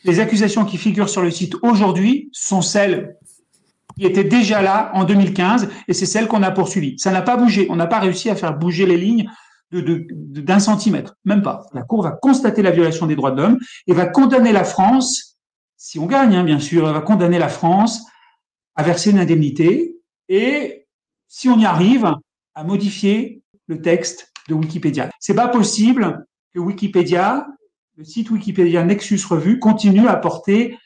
Les accusations qui figurent sur le site aujourd'hui sont celles qui étaient déjà là en 2015 et c'est celles qu'on a poursuivies. Ça n'a pas bougé. On n'a pas réussi à faire bouger les lignes d'un centimètre, même pas. La Cour va constater la violation des droits de l'homme et va condamner la France, si on gagne, bien sûr, elle va condamner la France à verser une indemnité et, si on y arrive, à modifier le texte de Wikipédia. C'est pas possible que Wikipédia, le site Wikipédia Nexus Revue, continue à porter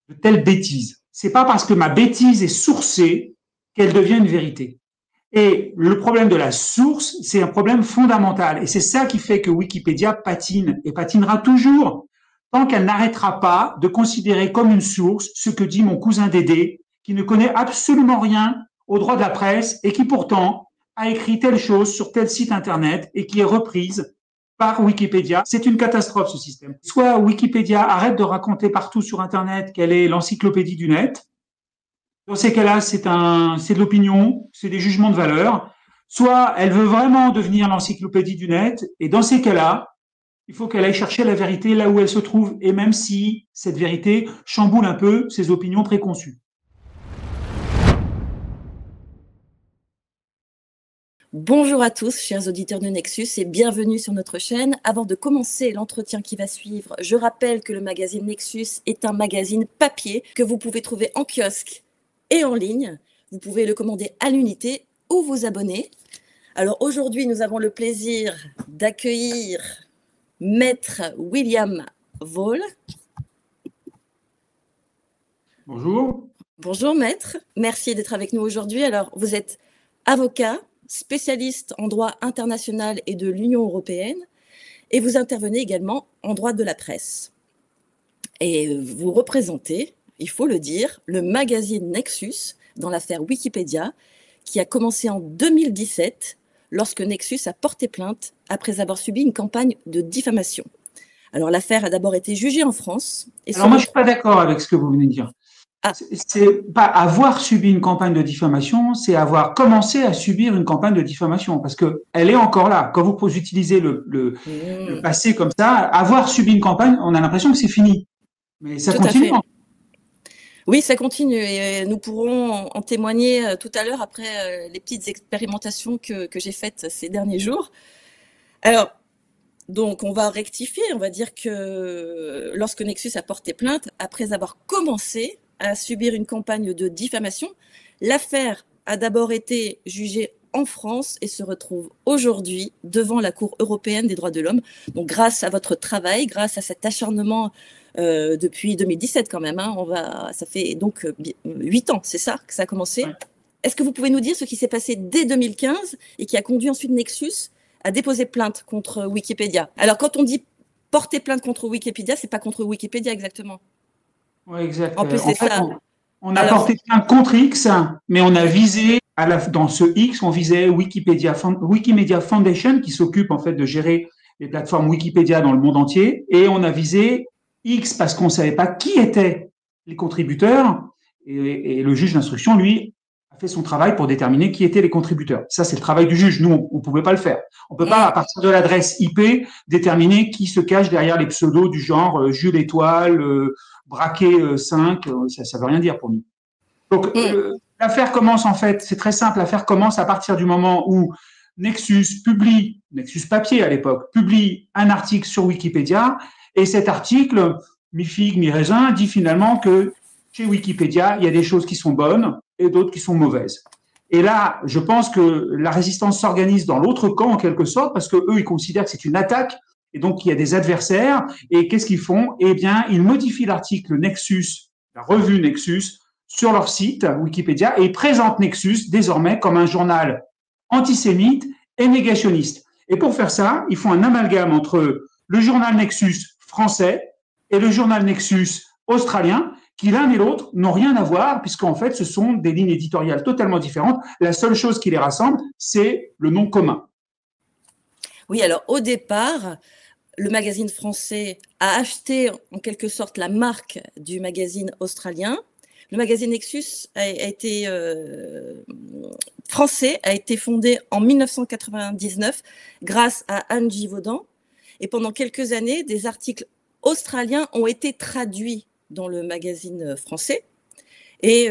de telles bêtises. C'est pas parce que ma bêtise est sourcée qu'elle devient une vérité. Et le problème de la source, c'est un problème fondamental. Et c'est ça qui fait que Wikipédia patine et patinera toujours tant qu'elle n'arrêtera pas de considérer comme une source ce que dit mon cousin Dédé, qui ne connaît absolument rien au droit de la presse et qui pourtant a écrit telle chose sur tel site internet et qui est reprise par Wikipédia. C'est une catastrophe, ce système. Soit Wikipédia arrête de raconter partout sur internet qu'elle est l'encyclopédie du net. Dans ces cas-là, c'est de l'opinion, c'est des jugements de valeur. Soit elle veut vraiment devenir l'encyclopédie du net, et dans ces cas-là, il faut qu'elle aille chercher la vérité là où elle se trouve, et même si cette vérité chamboule un peu ses opinions préconçues. Bonjour à tous, chers auditeurs de Nexus, et bienvenue sur notre chaîne. Avant de commencer l'entretien qui va suivre, je rappelle que le magazine Nexus est un magazine papier que vous pouvez trouver en kiosque et en ligne. Vous pouvez le commander à l'unité ou vous abonner. Alors aujourd'hui, nous avons le plaisir d'accueillir Maître William Voll. Bonjour. Bonjour Maître, merci d'être avec nous aujourd'hui. Alors vous êtes avocat, spécialiste en droit international et de l'Union européenne, et vous intervenez également en droit de la presse. Et vous représentez, il faut le dire, le magazine Nexus dans l'affaire Wikipédia, qui a commencé en 2017, lorsque Nexus a porté plainte après avoir subi une campagne de diffamation. Alors l'affaire a d'abord été jugée en France. Alors moi, je ne suis pas d'accord avec ce que vous venez de dire. Ah. C'est pas avoir subi une campagne de diffamation, c'est avoir commencé à subir une campagne de diffamation, parce que elle est encore là. Quand vous utilisez le passé comme ça, avoir subi une campagne, on a l'impression que c'est fini. Mais ça continue. Oui, ça continue et nous pourrons en témoigner tout à l'heure après les petites expérimentations que j'ai faites ces derniers jours. Alors, donc on va rectifier, on va dire que lorsque Nexus a porté plainte, après avoir commencé à subir une campagne de diffamation, l'affaire a d'abord été jugée en France et se retrouve aujourd'hui devant la Cour européenne des droits de l'homme. Donc grâce à votre travail, grâce à cet acharnement depuis 2017 quand même, hein, ça fait donc 8 ans, c'est ça que ça a commencé. Ouais. Est-ce que vous pouvez nous dire ce qui s'est passé dès 2015 et qui a conduit ensuite Nexus à déposer plainte contre Wikipédia? Alors quand on dit porter plainte contre Wikipédia, c'est pas contre Wikipédia exactement. Oui, exact. En plus, c'est ça. On a porté plainte contre X, mais on a visé, dans ce X, on visait Wikimedia Foundation, qui s'occupe en fait de gérer les plateformes Wikipédia dans le monde entier, et on a visé X parce qu'on ne savait pas qui étaient les contributeurs, et le juge d'instruction, lui, a fait son travail pour déterminer qui étaient les contributeurs. Ça, c'est le travail du juge. Nous, on ne pouvait pas le faire. On ne peut pas, à partir de l'adresse IP, déterminer qui se cache derrière les pseudos du genre Jules Étoile, Braquet 5, ça veut rien dire pour nous. Donc, l'affaire commence en fait, c'est très simple, l'affaire commence à partir du moment où Nexus Papier à l'époque, publie un article sur Wikipédia, et cet article, mi-figue, mi-raisin, dit finalement que chez Wikipédia, il y a des choses qui sont bonnes et d'autres qui sont mauvaises. Et là, je pense que la résistance s'organise dans l'autre camp en quelque sorte, parce que eux, ils considèrent que c'est une attaque, et donc il y a des adversaires. Et qu'est-ce qu'ils font? Eh bien, ils modifient l'article Nexus, la revue Nexus, sur leur site Wikipédia, et ils présentent Nexus désormais comme un journal antisémite et négationniste. Et pour faire ça, ils font un amalgame entre le journal Nexus français et le journal Nexus australien, qui l'un et l'autre n'ont rien à voir, puisqu'en fait, ce sont des lignes éditoriales totalement différentes. La seule chose qui les rassemble, c'est le nom commun. Oui, alors au départ, le magazine français a acheté en quelque sorte la marque du magazine australien. Le magazine Nexus français a été fondé en 1999 grâce à Anne Givaudan. Et pendant quelques années, des articles australiens ont été traduits dans le magazine français. Et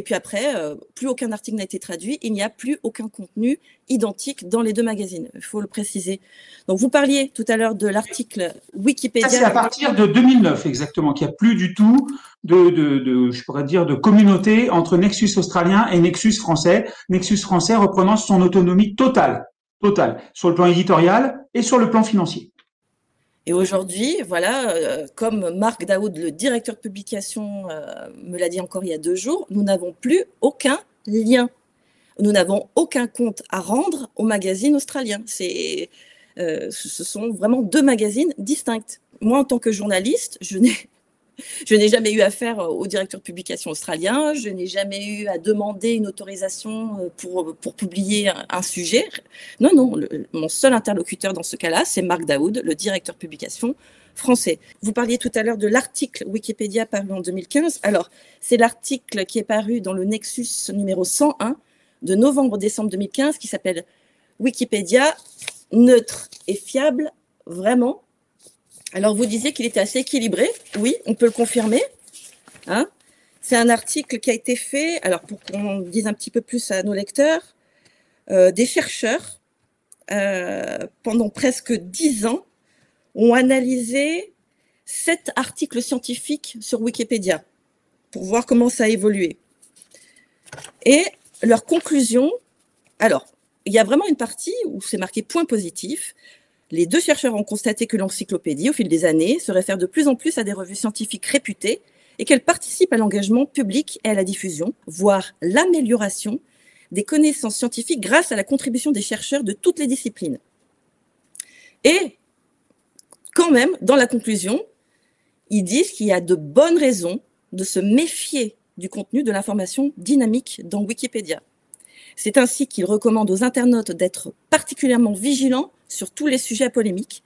puis après, plus aucun article n'a été traduit, il n'y a plus aucun contenu identique dans les deux magazines, il faut le préciser. Donc vous parliez tout à l'heure de l'article Wikipédia. Ça, c'est à partir de 2009 exactement, qu'il n'y a plus du tout je pourrais dire, de communauté entre Nexus australien et Nexus français. Nexus français reprenant son autonomie totale, sur le plan éditorial et sur le plan financier. Et aujourd'hui, voilà, comme Marc Daoud, le directeur de publication, me l'a dit encore il y a 2 jours, nous n'avons plus aucun lien. Nous n'avons aucun compte à rendre au magazine australien. Ce sont vraiment 2 magazines distincts. Moi, en tant que journaliste, je n'ai jamais eu affaire au directeur de publication australien, je n'ai jamais eu à demander une autorisation pour publier un sujet. Non, mon seul interlocuteur dans ce cas-là, c'est Marc Daoud, le directeur de publication français. Vous parliez tout à l'heure de l'article Wikipédia paru en 2015. Alors, c'est l'article qui est paru dans le Nexus numéro 101 de novembre-décembre 2015 qui s'appelle Wikipédia, neutre et fiable, vraiment. Alors, vous disiez qu'il était assez équilibré. Oui, on peut le confirmer. Hein, c'est un article qui a été fait, alors pour qu'on dise un petit peu plus à nos lecteurs, des chercheurs, pendant presque 10 ans, ont analysé 7 articles scientifiques sur Wikipédia pour voir comment ça a évolué. Et leur conclusion, alors, il y a vraiment une partie où c'est marqué point positif. Les 2 chercheurs ont constaté que l'encyclopédie, au fil des années, se réfère de plus en plus à des revues scientifiques réputées et qu'elle participe à l'engagement public et à la diffusion, voire l'amélioration des connaissances scientifiques grâce à la contribution des chercheurs de toutes les disciplines. Et quand même, dans la conclusion, ils disent qu'il y a de bonnes raisons de se méfier du contenu de l'information dynamique dans Wikipédia. C'est ainsi qu'ils recommandent aux internautes d'être particulièrement vigilants sur tous les sujets à polémique,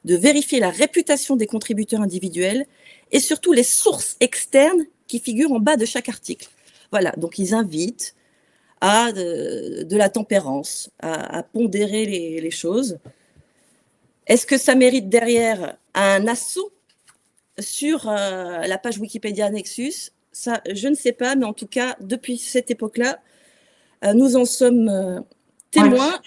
de vérifier la réputation des contributeurs individuels et surtout les sources externes qui figurent en bas de chaque article. Voilà, donc ils invitent à de la tempérance, à pondérer les choses. Est-ce que ça mérite derrière un assaut sur la page Wikipédia Nexus? Ça, je ne sais pas, mais en tout cas, depuis cette époque-là, nous en sommes témoins. Ouais.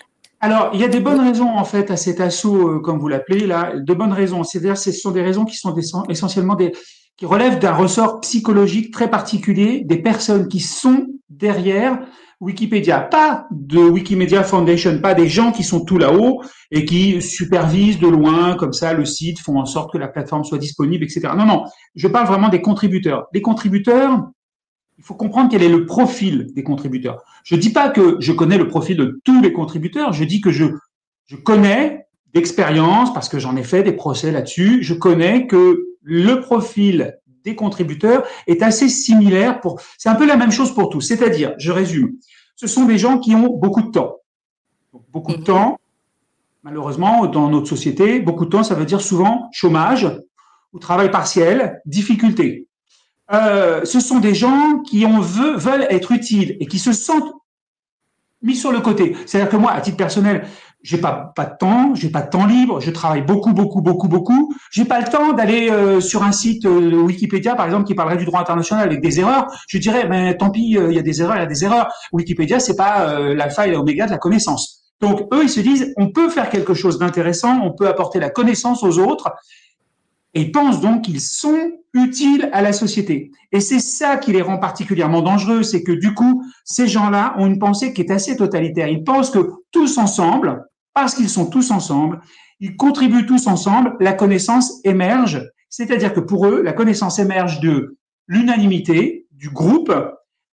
Alors, il y a des bonnes raisons, en fait, à cet assaut, comme vous l'appelez, là, de bonnes raisons. C'est-à-dire, ce sont des raisons qui sont essentiellement qui relèvent d'un ressort psychologique très particulier des personnes qui sont derrière Wikipédia. Pas de Wikimedia Foundation, pas des gens qui sont tout là-haut et qui supervisent de loin, comme ça, le site, font en sorte que la plateforme soit disponible, etc. Non, je parle vraiment des contributeurs. Les contributeurs, il faut comprendre quel est le profil des contributeurs. Je ne dis pas que je connais le profil de tous les contributeurs, je dis que je connais d'expérience, parce que j'en ai fait des procès là-dessus, je connais que le profil des contributeurs est assez similaire c'est un peu la même chose pour tous. C'est-à-dire, je résume, ce sont des gens qui ont beaucoup de temps. Donc, beaucoup de temps, malheureusement, dans notre société, beaucoup de temps, ça veut dire souvent chômage ou travail partiel, difficulté. Ce sont des gens qui veulent être utiles et qui se sentent mis sur le côté. C'est-à-dire que moi, à titre personnel, j'ai pas de temps, j'ai pas de temps libre, je travaille beaucoup. J'ai pas le temps d'aller sur un site Wikipédia, par exemple, qui parlerait du droit international avec des erreurs. Je dirais, mais tant pis, il y a des erreurs. Wikipédia, c'est pas l'alpha et l'oméga de la connaissance. Donc eux, ils se disent, on peut faire quelque chose d'intéressant, on peut apporter la connaissance aux autres. Et ils pensent donc qu'ils sont utiles à la société. Et c'est ça qui les rend particulièrement dangereux, c'est que du coup, ces gens-là ont une pensée qui est assez totalitaire. Ils pensent que tous ensemble, parce qu'ils sont tous ensemble, ils contribuent tous ensemble, la connaissance émerge. C'est-à-dire que pour eux, la connaissance émerge de l'unanimité, du groupe,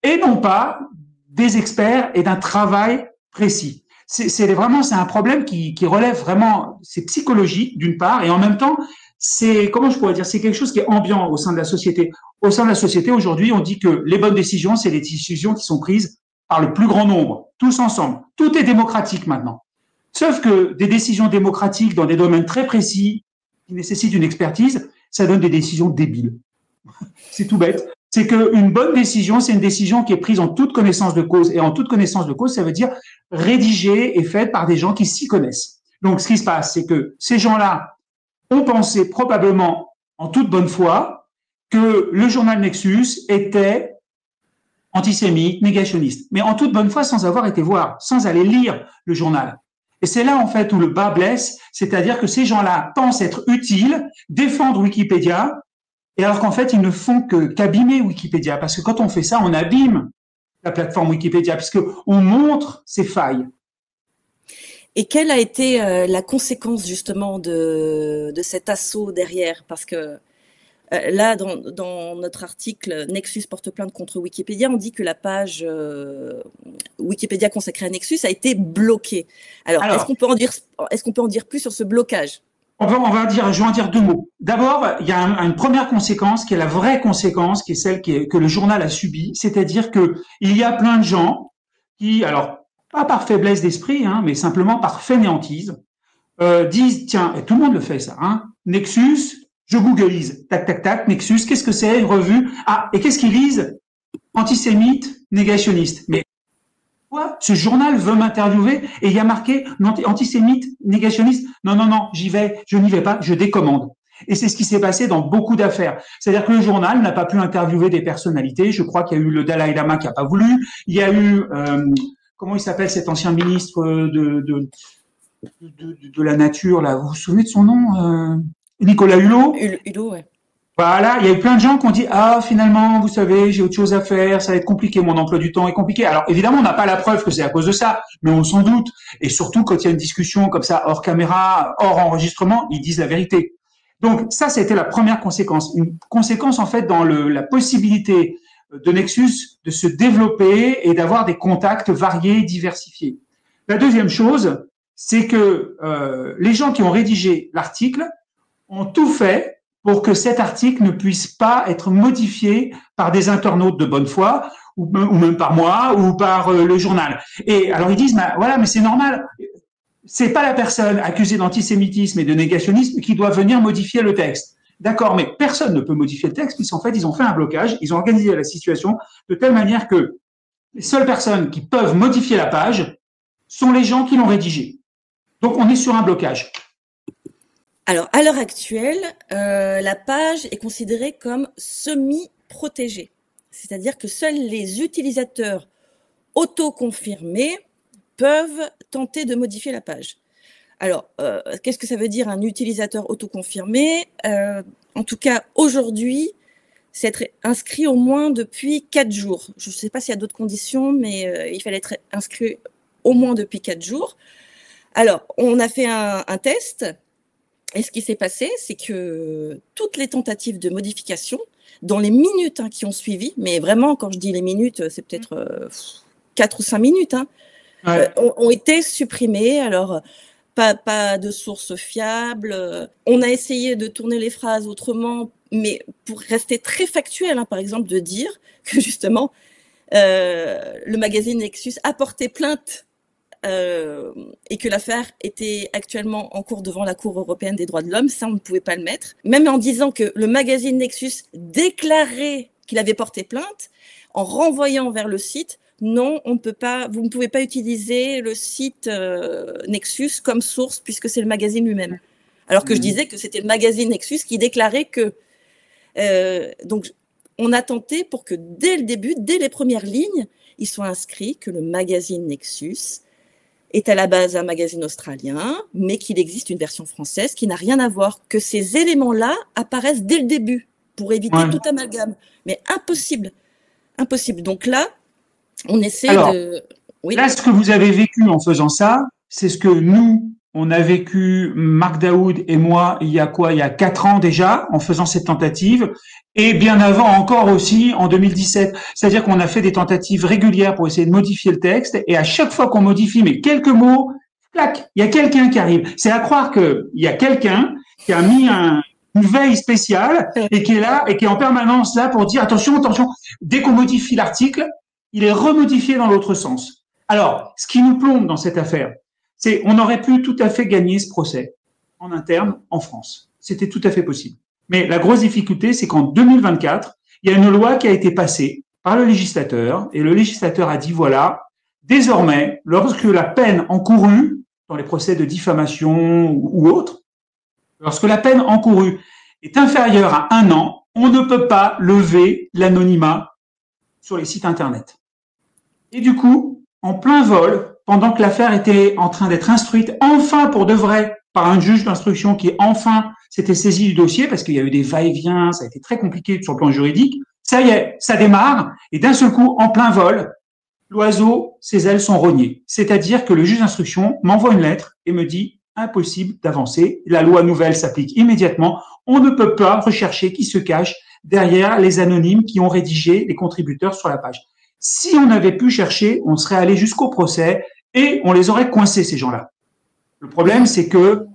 et non pas des experts et d'un travail précis. C'est un problème qui relève vraiment, c'est psychologique d'une part, et en même temps, c'est quelque chose qui est ambiant au sein de la société. Au sein de la société, aujourd'hui, on dit que les bonnes décisions, c'est les décisions qui sont prises par le plus grand nombre, tous ensemble. Tout est démocratique maintenant. Sauf que des décisions démocratiques dans des domaines très précis, qui nécessitent une expertise, ça donne des décisions débiles. C'est tout bête. C'est qu'une bonne décision, c'est une décision qui est prise en toute connaissance de cause. Et en toute connaissance de cause, ça veut dire rédigée et faite par des gens qui s'y connaissent. Donc, ce qui se passe, c'est que ces gens-là ont pensé probablement en toute bonne foi que le journal Nexus était antisémite, négationniste, mais en toute bonne foi sans avoir été voir, sans aller lire le journal. Et c'est là, en fait, où le bas blesse, c'est-à-dire que ces gens-là pensent être utiles, défendre Wikipédia, et alors qu'en fait, ils ne font qu'abîmer Wikipédia, parce que quand on fait ça, on abîme la plateforme Wikipédia, puisqu'on montre ses failles. Et quelle a été la conséquence justement de cet assaut derrière? Parce que là, dans notre article Nexus porte plainte contre Wikipédia, on dit que la page Wikipédia consacrée à Nexus a été bloquée. Alors est-ce qu'on peut en dire plus sur ce blocage? Je vais en dire deux mots. D'abord, il y a une première conséquence qui est la vraie conséquence, qui est celle que le journal a subie, c'est-à-dire que il y a plein de gens qui, alors pas par faiblesse d'esprit, hein, mais simplement par fainéantise, disent tiens, et tout le monde le fait ça, hein, Nexus, je googlise, tac tac tac, Nexus, qu'est-ce que c'est, une revue? Ah, et qu'est-ce qu'ils lisent? Antisémite, négationniste. Mais quoi? Ce journal veut m'interviewer et il y a marqué antisémite, négationniste. Non, non, non, je n'y vais pas, je décommande. Et c'est ce qui s'est passé dans beaucoup d'affaires. C'est-à-dire que le journal n'a pas pu interviewer des personnalités. Je crois qu'il y a eu le Dalai Lama qui n'a pas voulu. Il y a eu, comment il s'appelle cet ancien ministre de la nature, là? Vous vous souvenez de son nom? Nicolas Hulot. Hulot, ouais. Voilà, il y a eu plein de gens qui ont dit ah finalement vous savez j'ai autre chose à faire, ça va être compliqué, mon emploi du temps est compliqué. Alors évidemment on n'a pas la preuve que c'est à cause de ça, mais on s'en doute. Et surtout quand il y a une discussion comme ça hors caméra, hors enregistrement, ils disent la vérité. Donc ça c'était la première conséquence, une conséquence en fait dans la possibilité de Nexus de se développer et d'avoir des contacts variés, diversifiés. La deuxième chose, c'est que les gens qui ont rédigé l'article ont tout fait pour que cet article ne puisse pas être modifié par des internautes de bonne foi, ou même par moi, ou par le journal. Et alors ils disent, bah, voilà, mais c'est normal. C'est pas la personne accusée d'antisémitisme et de négationnisme qui doit venir modifier le texte. D'accord, mais personne ne peut modifier le texte, puisqu'en fait, ils ont fait un blocage, ils ont organisé la situation de telle manière que les seules personnes qui peuvent modifier la page sont les gens qui l'ont rédigée. Donc, on est sur un blocage. Alors, à l'heure actuelle, la page est considérée comme semi-protégée. C'est-à-dire que seuls les utilisateurs auto-confirmés peuvent tenter de modifier la page. Alors, qu'est-ce que ça veut dire un utilisateur autoconfirmé? En tout cas, aujourd'hui, c'est être inscrit au moins depuis 4 jours. Je ne sais pas s'il y a d'autres conditions, mais il fallait être inscrit au moins depuis 4 jours. Alors, on a fait un test. Et ce qui s'est passé, c'est que toutes les tentatives de modification, dans les minutes qui ont suivi, mais vraiment, quand je dis les minutes, c'est peut-être 4 ou 5 minutes, ouais. Ont été supprimées. Alors, pas de source fiable. On a essayé de tourner les phrases autrement, mais pour rester très factuel, par exemple, de dire que justement, le magazine Nexus a porté plainte et que l'affaire était actuellement en cours devant la Cour européenne des droits de l'homme, ça on ne pouvait pas le mettre. Même en disant que le magazine Nexus déclarait qu'il avait porté plainte, en renvoyant vers le site, non, on ne peut pas, vous ne pouvez pas utiliser le site Nexus comme source puisque c'est le magazine lui-même. Alors que je disais que c'était le magazine Nexus qui déclarait que. Donc on a tenté pour que dès le début, dès les premières lignes, il soit inscrit que le magazine Nexus est à la base un magazine australien, mais qu'il existe une version française qui n'a rien à voir, que ces éléments-là apparaissent dès le début pour éviter tout amalgame. Mais impossible, impossible. Donc là, on essaie de... Oui. Là, ce que vous avez vécu en faisant ça, c'est ce que nous, on a vécu, Marc Daoud et moi, il y a 4 ans déjà, en faisant cette tentative, et bien avant encore aussi, en 2017. C'est-à-dire qu'on a fait des tentatives régulières pour essayer de modifier le texte, et à chaque fois qu'on modifie, mais quelques mots, clac, il y a quelqu'un qui arrive. C'est à croire qu'il y a quelqu'un qui a mis une veille spéciale, et qui est là, et qui est en permanence là pour dire, attention, attention, dès qu'on modifie l'article, il est remodifié dans l'autre sens. Alors, ce qui nous plombe dans cette affaire, c'est on aurait pu tout à fait gagner ce procès en interne en France. C'était tout à fait possible. Mais la grosse difficulté, c'est qu'en 2024, il y a une loi qui a été passée par le législateur, et le législateur a dit, voilà, désormais, lorsque la peine encourue dans les procès de diffamation ou autres, lorsque la peine encourue est inférieure à 1 an, on ne peut pas lever l'anonymat sur les sites Internet. Et du coup, en plein vol, pendant que l'affaire était en train d'être instruite, enfin pour de vrai, par un juge d'instruction qui enfin s'était saisi du dossier, parce qu'il y a eu des va-et-vient, ça a été très compliqué sur le plan juridique, ça y est, ça démarre, et d'un seul coup, en plein vol, l'oiseau, ses ailes sont rognées. C'est-à-dire que le juge d'instruction m'envoie une lettre et me dit impossible d'avancer, la loi nouvelle s'applique immédiatement, on ne peut pas rechercher qui se cache derrière les anonymes qui ont rédigé les contributeurs sur la page. Si on avait pu chercher, on serait allé jusqu'au procès et on les aurait coincés, ces gens-là. Le problème, c'est que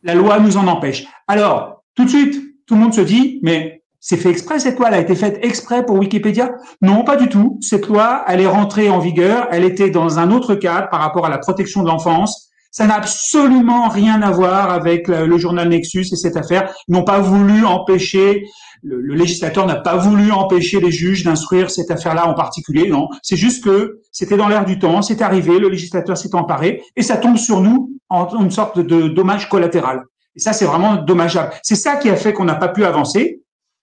la loi nous en empêche. Alors, tout de suite, tout le monde se dit, mais c'est fait exprès cette loi, elle a été faite exprès pour Wikipédia? Non, pas du tout. Cette loi, elle est rentrée en vigueur, elle était dans un autre cadre par rapport à la protection de l'enfance. Ça n'a absolument rien à voir avec le journal Nexus et cette affaire. Ils n'ont pas voulu empêcher, le législateur n'a pas voulu empêcher les juges d'instruire cette affaire-là en particulier, non. C'est juste que c'était dans l'air du temps, c'est arrivé, le législateur s'est emparé et ça tombe sur nous en une sorte de dommage collatéral. Et ça, c'est vraiment dommageable. C'est ça qui a fait qu'on n'a pas pu avancer.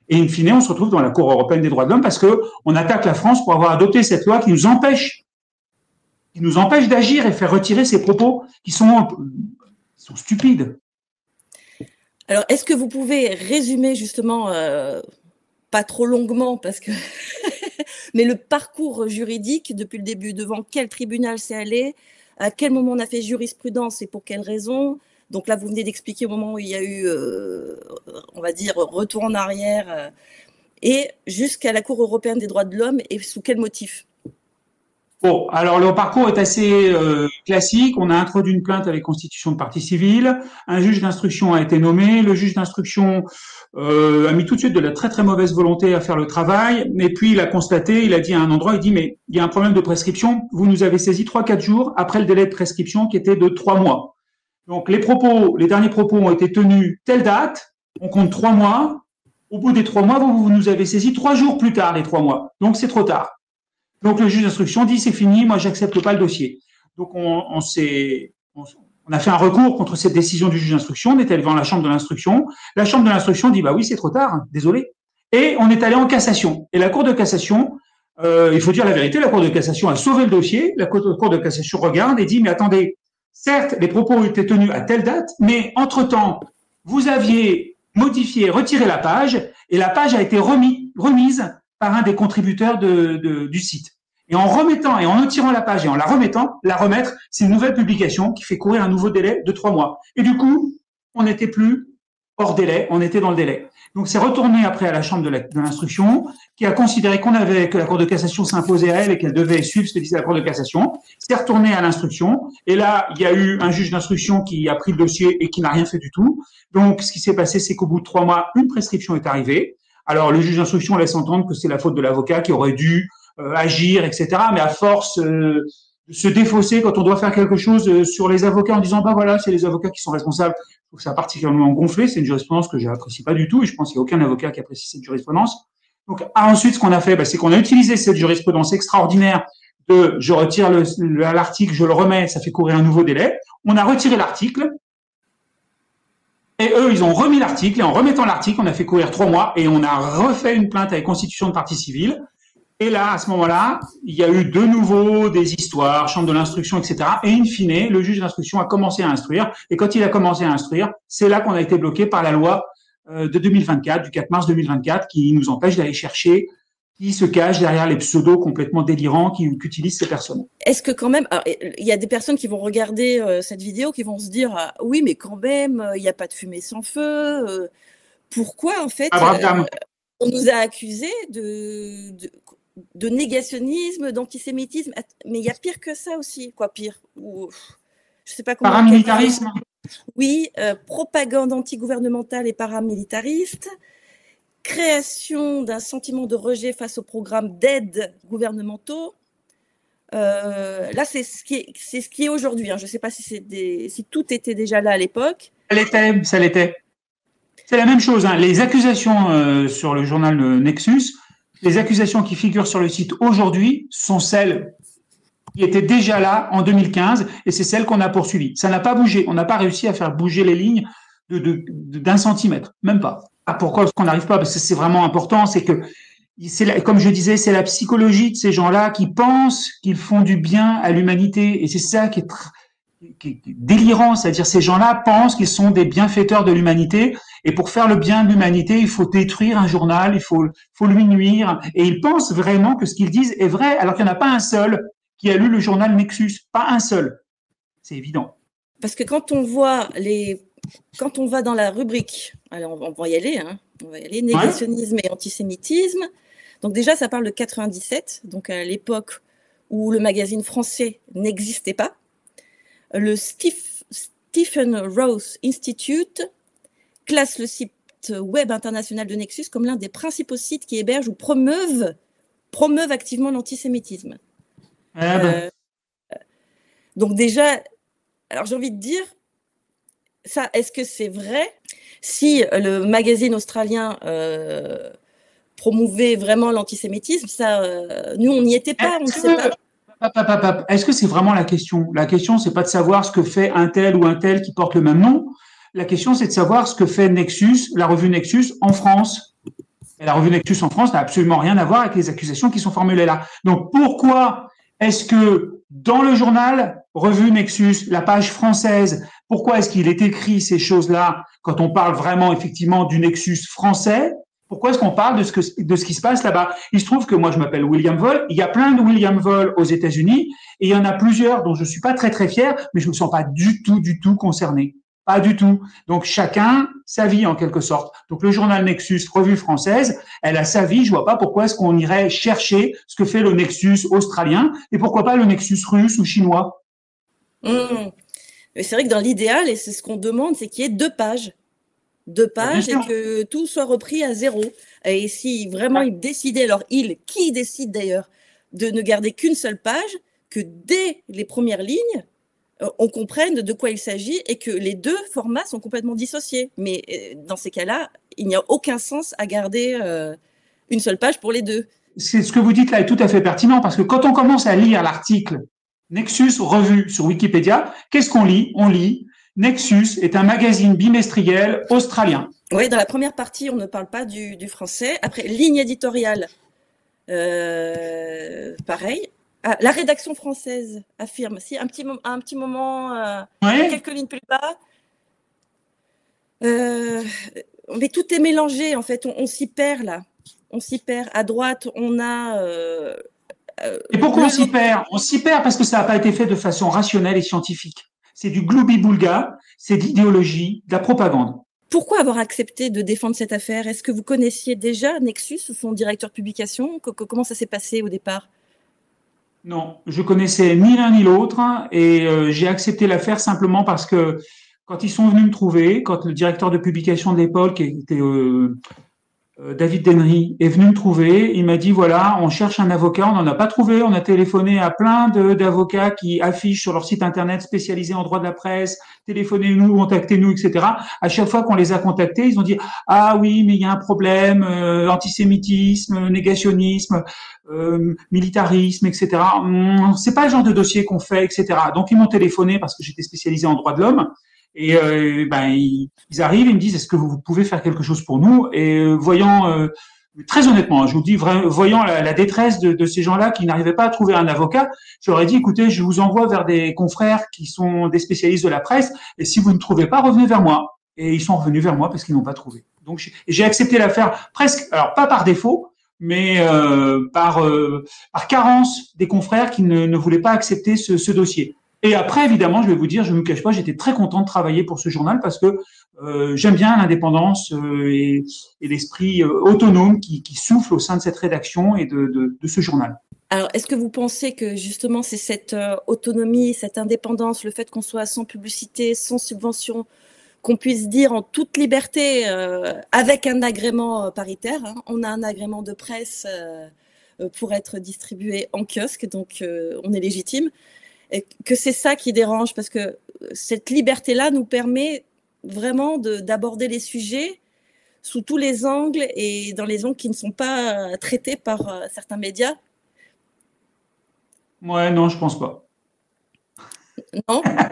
Et in fine, on se retrouve dans la Cour européenne des droits de l'homme parce qu'on attaque la France pour avoir adopté cette loi qui nous empêche d'agir et faire retirer ces propos qui sont stupides. Alors, est-ce que vous pouvez résumer justement, pas trop longuement, parce que mais le parcours juridique depuis le début, devant quel tribunal c'est allé, à quel moment on a fait jurisprudence et pour quelles raisons? Donc là, vous venez d'expliquer au moment où il y a eu, on va dire, retour en arrière, et jusqu'à la Cour européenne des droits de l'homme, et sous quel motif? Bon, alors le parcours est assez classique. On a introduit une plainte avec constitution de partie civile. Un juge d'instruction a été nommé. Le juge d'instruction a mis tout de suite de la très très mauvaise volonté à faire le travail. Et puis il a constaté, il a dit à un endroit, il dit mais il y a un problème de prescription. Vous nous avez saisi 3-4 jours après le délai de prescription qui était de 3 mois. Donc les derniers propos ont été tenus telle date. On compte 3 mois. Au bout des 3 mois, vous nous avez saisi 3 jours plus tard les 3 mois. Donc c'est trop tard. Donc le juge d'instruction dit c'est fini, moi j'accepte pas le dossier. Donc on a fait un recours contre cette décision du juge d'instruction, on est allé devant la chambre de l'instruction. La chambre de l'instruction dit bah oui c'est trop tard, désolé. Et on est allé en cassation. Et la Cour de cassation, il faut dire la vérité, la Cour de cassation a sauvé le dossier. La Cour de cassation regarde et dit mais attendez, certes les propos ont été tenus à telle date, mais entre-temps vous aviez modifié, retiré la page et la page a été remise par un des contributeurs du site. Et en remettant et en retirant la page et en la remettre, c'est une nouvelle publication qui fait courir un nouveau délai de 3 mois. Et du coup, on n'était plus hors délai, on était dans le délai. Donc c'est retourné après à la chambre de l'instruction, qui a considéré que la Cour de cassation s'imposait à elle et qu'elle devait suivre ce que disait la Cour de cassation. C'est retourné à l'instruction. Et là, il y a eu un juge d'instruction qui a pris le dossier et qui n'a rien fait du tout. Donc ce qui s'est passé, c'est qu'au bout de 3 mois, une prescription est arrivée. Alors le juge d'instruction laisse entendre que c'est la faute de l'avocat qui aurait dû agir, etc. Mais à force de se défausser quand on doit faire quelque chose sur les avocats en disant bah voilà, c'est les avocats qui sont responsables, je trouve ça particulièrement gonflé. C'est une jurisprudence que je n'apprécie pas du tout et je pense qu'il n'y a aucun avocat qui apprécie cette jurisprudence. Donc ensuite, ce qu'on a fait, c'est qu'on a utilisé cette jurisprudence extraordinaire de je retire l'article, je le remets, ça fait courir un nouveau délai. On a retiré l'article. Et eux, ils ont remis l'article, et en remettant l'article, on a fait courir 3 mois, et on a refait une plainte avec constitution de partie civile. Et là, à ce moment-là, il y a eu de nouveau des histoires, chambre de l'instruction, etc. Et in fine, le juge d'instruction a commencé à instruire. Et quand il a commencé à instruire, c'est là qu'on a été bloqué par la loi de 2024, du 4 mars 2024, qui nous empêche d'aller chercher qui se cache derrière les pseudos complètement délirants qu'utilisent ces personnes. Est-ce que quand même, il y a des personnes qui vont regarder cette vidéo, qui vont se dire oui, mais quand même, il n'y a pas de fumée sans feu. Pourquoi en fait on nous a accusés de négationnisme, d'antisémitisme, mais il y a pire que ça aussi, quoi, pire. Ou, je sais pas comment. Paramilitarisme. Oui, propagande antigouvernementale et paramilitariste. Création d'un sentiment de rejet face aux programmes d'aide gouvernementaux. Là, c'est ce qui est aujourd'hui. Hein. Je ne sais pas si tout était déjà là à l'époque. Ça l'était. C'est la même chose. Hein. Les accusations sur le journal Nexus, les accusations qui figurent sur le site aujourd'hui sont celles qui étaient déjà là en 2015 et c'est celles qu'on a poursuivies. Ça n'a pas bougé. On n'a pas réussi à faire bouger les lignes d'un centimètre, même pas. Ah, pourquoi est-ce qu'on n'arrive pas? Parce que c'est vraiment important, c'est que comme je disais, c'est la psychologie de ces gens-là qui pensent qu'ils font du bien à l'humanité. Et c'est ça qui est délirant. C'est-à-dire, ces gens-là pensent qu'ils sont des bienfaiteurs de l'humanité. Et pour faire le bien de l'humanité, il faut détruire un journal, faut lui nuire. Et ils pensent vraiment que ce qu'ils disent est vrai, alors qu'il n'y en a pas un seul qui a lu le journal Nexus. Pas un seul. C'est évident. Parce que quand on va dans la rubrique, alors on va y aller, hein, négationnisme et antisémitisme. Donc déjà, ça parle de 97, donc à l'époque où le magazine français n'existait pas. Le Stephen Roth Institute classe le site web international de Nexus comme l'un des principaux sites qui hébergent ou promeuvent activement l'antisémitisme. Donc déjà, alors j'ai envie de dire, ça, est-ce que c'est vrai? Si le magazine australien promouvait vraiment l'antisémitisme, ça, nous, on n'y était pas, on ne sait pas. Est-ce que c'est vraiment la question? La question, c'est pas de savoir ce que fait un tel ou un tel qui porte le même nom. La question, c'est de savoir ce que fait Nexus, la revue Nexus en France. Et la revue Nexus en France n'a absolument rien à voir avec les accusations qui sont formulées là. Donc pourquoi est-ce que dans le journal Revue Nexus, la page française, pourquoi est-ce qu'il est écrit ces choses-là quand on parle vraiment effectivement du Nexus français? Pourquoi est-ce qu'on parle de ce qui se passe là-bas? Il se trouve que moi, je m'appelle William Vol. Il y a plein de William Vol aux États-Unis et il y en a plusieurs dont je ne suis pas très, très fier, mais je ne me sens pas du tout concerné. Pas du tout. Donc, chacun sa vie, en quelque sorte. Donc, le journal Nexus, revue française, elle a sa vie. Je vois pas pourquoi est-ce qu'on irait chercher ce que fait le Nexus australien et pourquoi pas le Nexus russe ou chinois. Mais c'est vrai que dans l'idéal, et c'est ce qu'on demande, c'est qu'il y ait deux pages et que tout soit repris à zéro. Et si vraiment ils décidaient, alors qui décide d'ailleurs, de ne garder qu'une seule page, que dès les premières lignes, on comprenne de quoi il s'agit et que les deux formats sont complètement dissociés. Mais dans ces cas-là, il n'y a aucun sens à garder une seule page pour les deux. C'est ce que vous dites là est tout à fait pertinent parce que quand on commence à lire l'article Nexus revue sur Wikipédia, qu'est-ce qu'on lit? On lit Nexus est un magazine bimestriel australien. Oui, dans la première partie, on ne parle pas du français. Après, ligne éditoriale, pareil. Ah, la rédaction française affirme, si un petit moment, quelques lignes plus bas. Mais tout est mélangé, en fait, on s'y perd là. On s'y perd. À droite, on a... Et pourquoi on s'y perd? On s'y perd parce que ça n'a pas été fait de façon rationnelle et scientifique. C'est du gloubi-boulga, c'est de l'idéologie, de la propagande. Pourquoi avoir accepté de défendre cette affaire? Est-ce que vous connaissiez déjà Nexus, son directeur de publication? Comment ça s'est passé au départ? Non, je connaissais ni l'un ni l'autre et j'ai accepté l'affaire simplement parce que quand ils sont venus me trouver, quand le directeur de publication de l'époque, qui était David Denry, est venu me trouver, il m'a dit voilà, on cherche un avocat, on n'en a pas trouvé, on a téléphoné à plein d'avocats qui affichent sur leur site internet spécialisé en droit de la presse, téléphonez-nous, contactez-nous, etc. À chaque fois qu'on les a contactés, ils ont dit ah oui, mais il y a un problème, antisémitisme, négationnisme, militarisme, etc. C'est pas le genre de dossier qu'on fait, etc. Donc ils m'ont téléphoné parce que j'étais spécialisé en droit de l'homme. Et ils arrivent, ils me disent est-ce que vous pouvez faire quelque chose pour nous? Et voyant très honnêtement, je vous dis voyant la détresse de ces gens-là qui n'arrivaient pas à trouver un avocat, j'aurais dit écoutez, je vous envoie vers des confrères qui sont des spécialistes de la presse, et si vous ne trouvez pas, revenez vers moi. Et ils sont revenus vers moi parce qu'ils n'ont pas trouvé. Donc j'ai accepté l'affaire presque, alors pas par défaut, mais par carence des confrères qui ne voulaient pas accepter ce dossier. Et après, évidemment, je vais vous dire, je ne me cache pas, j'étais très content de travailler pour ce journal parce que j'aime bien l'indépendance et l'esprit autonome qui souffle au sein de cette rédaction et de ce journal. Alors, est-ce que vous pensez que justement c'est cette autonomie, cette indépendance, le fait qu'on soit sans publicité, sans subvention, qu'on puisse dire en toute liberté, avec un agrément paritaire, hein, on a un agrément de presse pour être distribué en kiosque, donc on est légitime, et que c'est ça qui dérange, parce que cette liberté-là nous permet vraiment d'aborder les sujets sous tous les angles et dans les angles qui ne sont pas traités par certains médias. Ouais, non, je pense pas. Non? Mais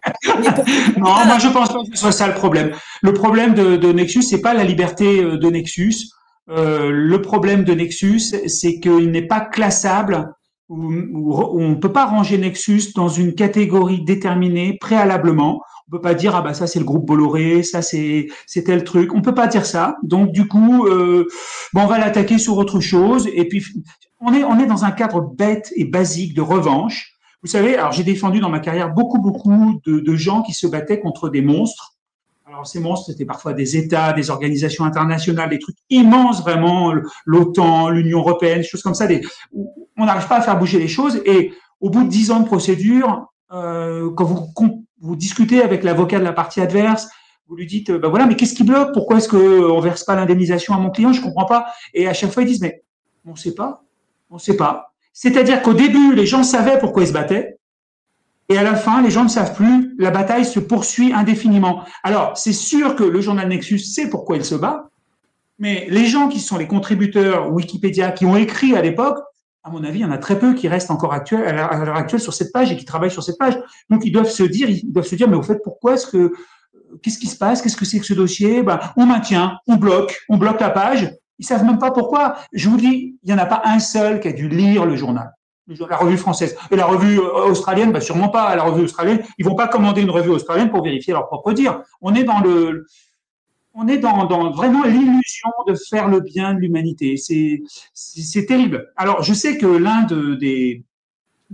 Non, moi je pense pas que ce soit ça le problème. Le problème de Nexus, c'est pas la liberté de Nexus. Le problème de Nexus, c'est qu'il n'est pas classable ou on peut pas ranger Nexus dans une catégorie déterminée préalablement. On peut pas dire ah bah ça c'est le groupe Bolloré, ça c'est tel truc. On peut pas dire ça. Donc du coup, bon, on va l'attaquer sur autre chose. Et puis on est dans un cadre bête et basique de revanche. Vous savez, alors j'ai défendu dans ma carrière beaucoup de gens qui se battaient contre des monstres. Alors ces monstres, c'était parfois des États, des organisations internationales, des trucs immenses vraiment, l'OTAN, l'Union européenne, des choses comme ça. Où on n'arrive pas à faire bouger les choses. Et au bout de 10 ans de procédure, quand vous discutez avec l'avocat de la partie adverse, vous lui dites, ben voilà, mais qu'est-ce qui bloque? Pourquoi est-ce qu'on verse pas l'indemnisation à mon client? Je comprends pas. Et à chaque fois, ils disent, mais on sait pas, on sait pas. C'est-à-dire qu'au début, les gens savaient pourquoi ils se battaient. Et à la fin, les gens ne savent plus. La bataille se poursuit indéfiniment. Alors, c'est sûr que le journal Nexus sait pourquoi il se bat, mais les gens qui sont les contributeurs Wikipédia, qui ont écrit à l'époque, à mon avis, il y en a très peu qui restent encore actuels, à l'heure actuelle sur cette page et qui travaillent sur cette page. Donc, ils doivent se dire, mais au fait, pourquoi est-ce que, qu'est-ce qui se passe? Qu'est-ce que c'est que ce dossier? Ben, on maintient, on bloque la page. Ils savent même pas pourquoi. Je vous dis, il n'y en a pas un seul qui a dû lire le journal. La revue française. Et la revue australienne, bah sûrement pas. La revue australienne, ils vont pas commander une revue australienne pour vérifier leur propre dire. On est dans vraiment l'illusion de faire le bien de l'humanité. C'est terrible. Alors, je sais que des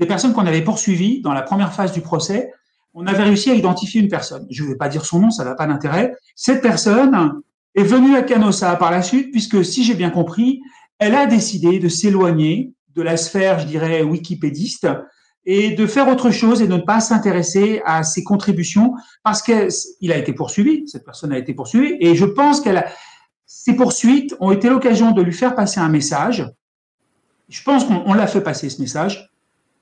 personnes qu'on avait poursuivies dans la première phase du procès, on avait réussi à identifier une personne. Je ne vais pas dire son nom, ça n'a pas d'intérêt. Cette personne est venue à Canossa par la suite, puisque si j'ai bien compris, elle a décidé de s'éloigner de la sphère, je dirais, wikipédiste, et de faire autre chose et de ne pas s'intéresser à ses contributions parce qu'il a été poursuivi, cette personne a été poursuivie, et je pense que ces poursuites ont été l'occasion de lui faire passer un message. Je pense qu'on l'a fait passer ce message,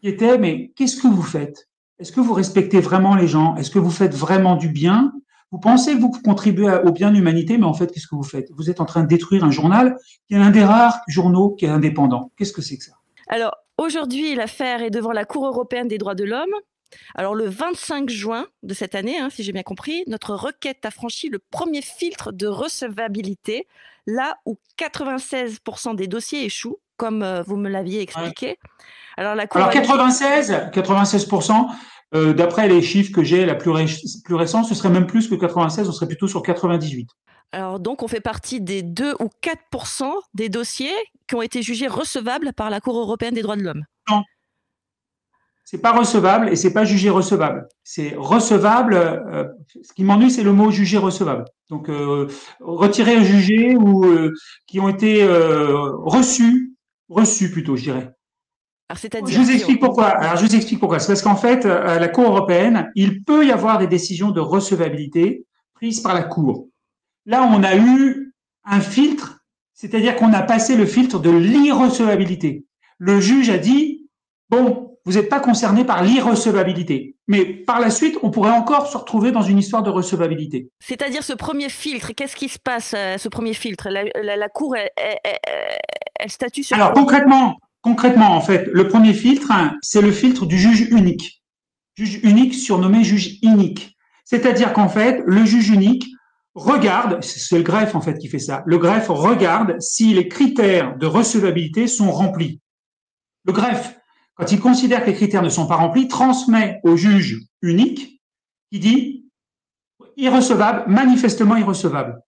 qui était, mais qu'est-ce que vous faites? Est-ce que vous respectez vraiment les gens? Est-ce que vous faites vraiment du bien? Vous pensez que vous contribuez au bien de l'humanité, mais en fait, qu'est-ce que vous faites? Vous êtes en train de détruire un journal qui est l'un des rares journaux qui est indépendant. Qu'est-ce que c'est que ça? Alors, aujourd'hui, l'affaire est devant la Cour européenne des droits de l'homme. Alors, le 25 juin de cette année, si j'ai bien compris, notre requête a franchi le premier filtre de recevabilité, là où 96% des dossiers échouent, comme vous me l'aviez expliqué. Ouais. Alors 96%, d'après les chiffres que j'ai, la plus récente, ce serait même plus que 96, on serait plutôt sur 98. Alors donc, on fait partie des 2 ou 4% des dossiers qui ont été jugés recevables par la Cour européenne des droits de l'homme. Non, c'est pas recevable et c'est pas jugé recevable. C'est recevable. Ce qui m'ennuie, c'est le mot jugé recevable. Donc retiré, jugé ou qui ont été reçus plutôt, je dirais. Je vous explique pourquoi. Alors, je vous explique pourquoi. C'est parce qu'en fait, à la Cour européenne, il peut y avoir des décisions de recevabilité prises par la Cour. Là, on a eu un filtre, c'est-à-dire qu'on a passé le filtre de l'irrecevabilité. Le juge a dit, bon, vous n'êtes pas concerné par l'irrecevabilité. Mais par la suite, on pourrait encore se retrouver dans une histoire de recevabilité. C'est-à-dire ce premier filtre, qu'est-ce qui se passe, ce premier filtre? La Cour, elle statue sur... Alors, concrètement, en fait, le premier filtre, c'est le filtre du juge unique. Juge unique surnommé juge inique. C'est-à-dire qu'en fait, le juge unique regarde, c'est le greffe en fait qui fait ça, le greffe regarde si les critères de recevabilité sont remplis. Le greffe, quand il considère que les critères ne sont pas remplis, transmet au juge unique qui dit irrecevable, manifestement irrecevable.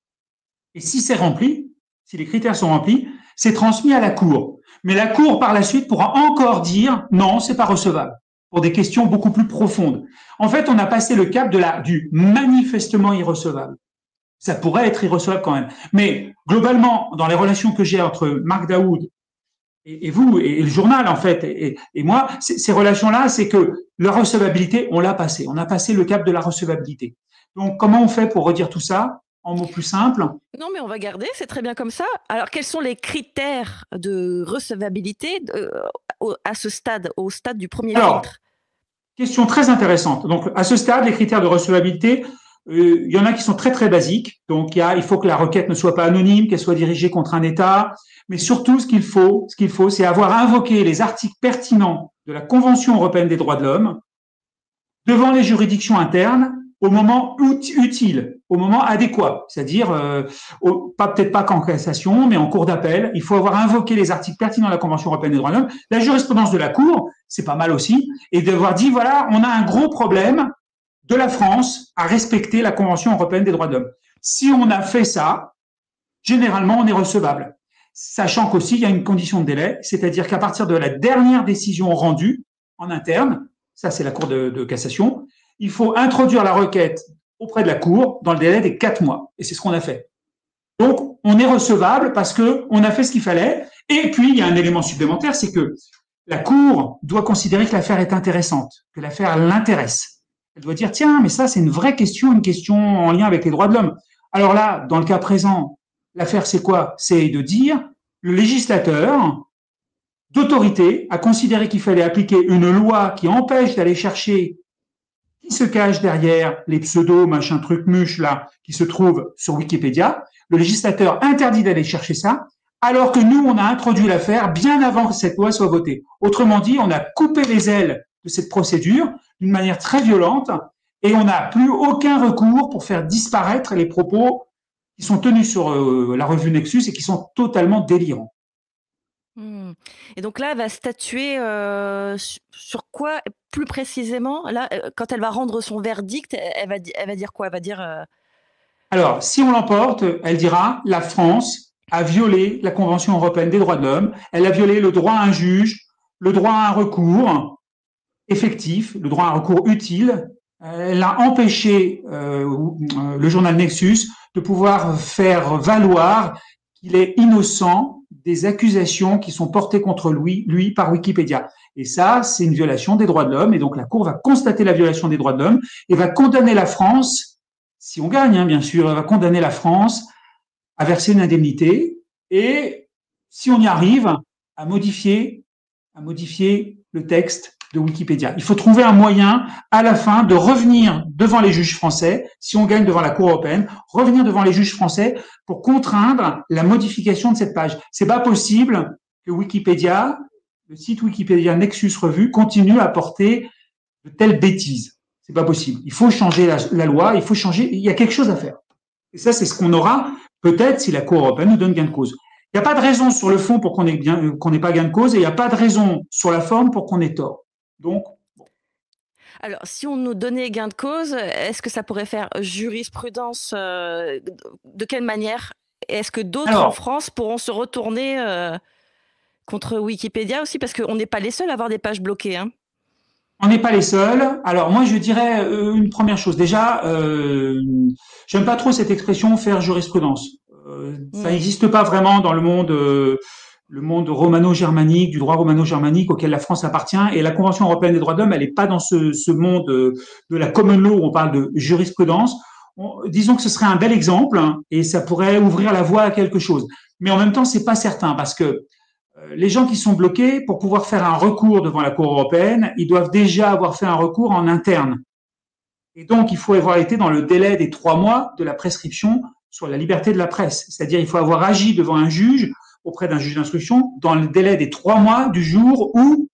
Et si c'est rempli, si les critères sont remplis, c'est transmis à la Cour. Mais la Cour, par la suite, pourra encore dire non, c'est pas recevable, pour des questions beaucoup plus profondes. En fait, on a passé le cap du manifestement irrecevable. Ça pourrait être irrecevable quand même. Mais globalement, dans les relations que j'ai entre Marc Daoud et vous, et le journal, en fait, et moi, ces relations-là, c'est que la recevabilité, on l'a passé. On a passé le cap de la recevabilité. Donc, comment on fait pour redire tout ça en mots plus simples? Non, mais on va garder, c'est très bien comme ça. Alors, quels sont les critères de recevabilité à ce stade, au stade du premier filtre? Question très intéressante. Donc, à ce stade, les critères de recevabilité, il y en a qui sont très, très basiques. Donc, il faut que la requête ne soit pas anonyme, qu'elle soit dirigée contre un État. Mais surtout, ce qu'il faut, c'est avoir invoqué les articles pertinents de la Convention européenne des droits de l'homme, devant les juridictions internes au moment utile, au moment adéquat, c'est-à-dire peut-être pas qu'en cassation, mais en cour d'appel. Il faut avoir invoqué les articles pertinents de la Convention européenne des droits de l'homme, la jurisprudence de la Cour, c'est pas mal aussi, et d'avoir dit voilà, on a un gros problème de la France à respecter la Convention européenne des droits de l'homme. Si on a fait ça, généralement, on est recevable. Sachant qu'aussi, il y a une condition de délai, c'est-à-dire qu'à partir de la dernière décision rendue en interne, ça c'est la Cour de cassation, il faut introduire la requête auprès de la Cour dans le délai des 4 mois. Et c'est ce qu'on a fait. Donc, on est recevable parce qu'on a fait ce qu'il fallait. Et puis, il y a un élément supplémentaire, c'est que la Cour doit considérer que l'affaire est intéressante, que l'affaire l'intéresse. Elle doit dire, tiens, mais ça, c'est une vraie question, une question en lien avec les droits de l'homme. Alors là, dans le cas présent, l'affaire, c'est quoi? C'est de dire, le législateur d'autorité a considéré qu'il fallait appliquer une loi qui empêche d'aller chercher qui se cache derrière les pseudos, machin truc muche là, qui se trouvent sur Wikipédia. Le législateur interdit d'aller chercher ça, alors que nous, on a introduit l'affaire bien avant que cette loi soit votée. Autrement dit, on a coupé les ailes de cette procédure d'une manière très violente et on n'a plus aucun recours pour faire disparaître les propos qui sont tenus sur la revue Nexus et qui sont totalement délirants. Et donc là, elle va statuer sur quoi plus précisément? Là, quand elle va rendre son verdict, elle va dire quoi? Elle va dire... Alors, si on l'emporte, elle dira la France a violé la Convention européenne des droits de l'homme, elle a violé le droit à un juge, le droit à un recours effectif, le droit à un recours utile, elle a empêché le journal Nexus de pouvoir faire valoir qu'il est innocent des accusations qui sont portées contre lui par Wikipédia. Et ça, c'est une violation des droits de l'homme. Et donc, la Cour va constater la violation des droits de l'homme et va condamner la France, si on gagne, hein, bien sûr, elle va condamner la France à verser une indemnité et, si on y arrive, à modifier le texte de Wikipédia. Il faut trouver un moyen, à la fin, de revenir devant les juges français, si on gagne devant la Cour européenne, revenir devant les juges français pour contraindre la modification de cette page. C'est pas possible que Wikipédia, le site Wikipédia Nexus Revue, continue à porter de telles bêtises. C'est pas possible. Il faut changer la loi, il faut changer, il y a quelque chose à faire. Et ça, c'est ce qu'on aura, peut-être, si la Cour européenne nous donne gain de cause. Il n'y a pas de raison sur le fond pour qu'on n'ait pas gain de cause et il n'y a pas de raison sur la forme pour qu'on ait tort. Donc, bon. Alors, si on nous donnait gain de cause, est-ce que ça pourrait faire jurisprudence de quelle manière? Est-ce que d'autres en France pourront se retourner contre Wikipédia aussi? Parce qu'on n'est pas les seuls à avoir des pages bloquées. Hein. On n'est pas les seuls. Alors moi, je dirais une première chose. Déjà, j'aime pas trop cette expression faire jurisprudence. Ça n'existe pas vraiment dans le monde romano-germanique, du droit romano-germanique auquel la France appartient. Et la Convention européenne des droits de l'homme, elle n'est pas dans ce monde de la common law où on parle de jurisprudence. Disons que ce serait un bel exemple hein, et ça pourrait ouvrir la voie à quelque chose. Mais en même temps, c'est pas certain parce que les gens qui sont bloqués, pour pouvoir faire un recours devant la Cour européenne, ils doivent déjà avoir fait un recours en interne. Et donc, il faut avoir été dans le délai des 3 mois de la prescription sur la liberté de la presse. C'est-à-dire, il faut avoir agi devant un juge, auprès d'un juge d'instruction, dans le délai des 3 mois du jour où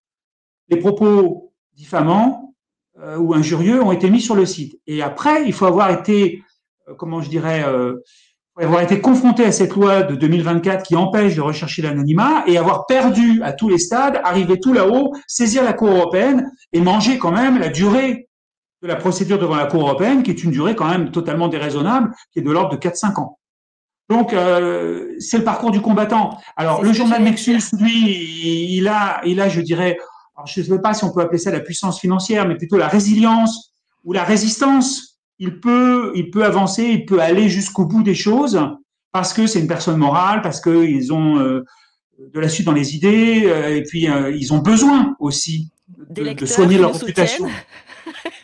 les propos diffamants ou injurieux ont été mis sur le site. Et après, il faut avoir été, avoir été confronté à cette loi de 2024 qui empêche de rechercher l'anonymat et avoir perdu à tous les stades, arriver tout là-haut, saisir la Cour européenne et manger quand même la durée de la procédure devant la Cour européenne, qui est une durée quand même totalement déraisonnable, qui est de l'ordre de 4-5 ans. Donc, c'est le parcours du combattant. Alors, le journal Nexus, lui, il a, je dirais, alors je ne sais pas si on peut appeler ça la puissance financière, mais plutôt la résilience ou la résistance. Il peut avancer, il peut aller jusqu'au bout des choses parce que c'est une personne morale, parce qu'ils ont de la suite dans les idées, et puis ils ont besoin aussi de soigner leur réputation.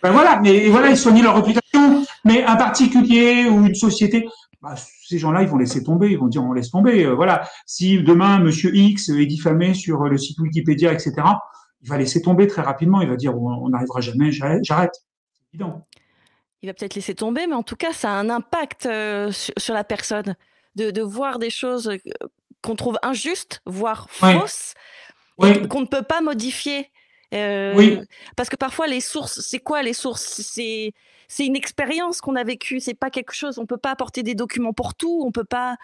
Ben voilà, mais voilà, ils soignent leur réputation. Mais un particulier ou une société, bah, ces gens-là, ils vont laisser tomber, ils vont dire on laisse tomber. Voilà, si demain Monsieur X est diffamé sur le site Wikipédia, etc., il va laisser tomber très rapidement. Il va dire on n'arrivera jamais, j'arrête. C'est évident. Il va peut-être laisser tomber, mais en tout cas, ça a un impact sur la personne de voir des choses qu'on trouve injustes, voire fausses, et qu'on ne peut pas modifier. Oui. Parce que parfois, les sources, c'est quoi les sources? C'est une expérience qu'on a vécue, c'est pas quelque chose, on peut pas apporter des documents pour tout, on peut pas...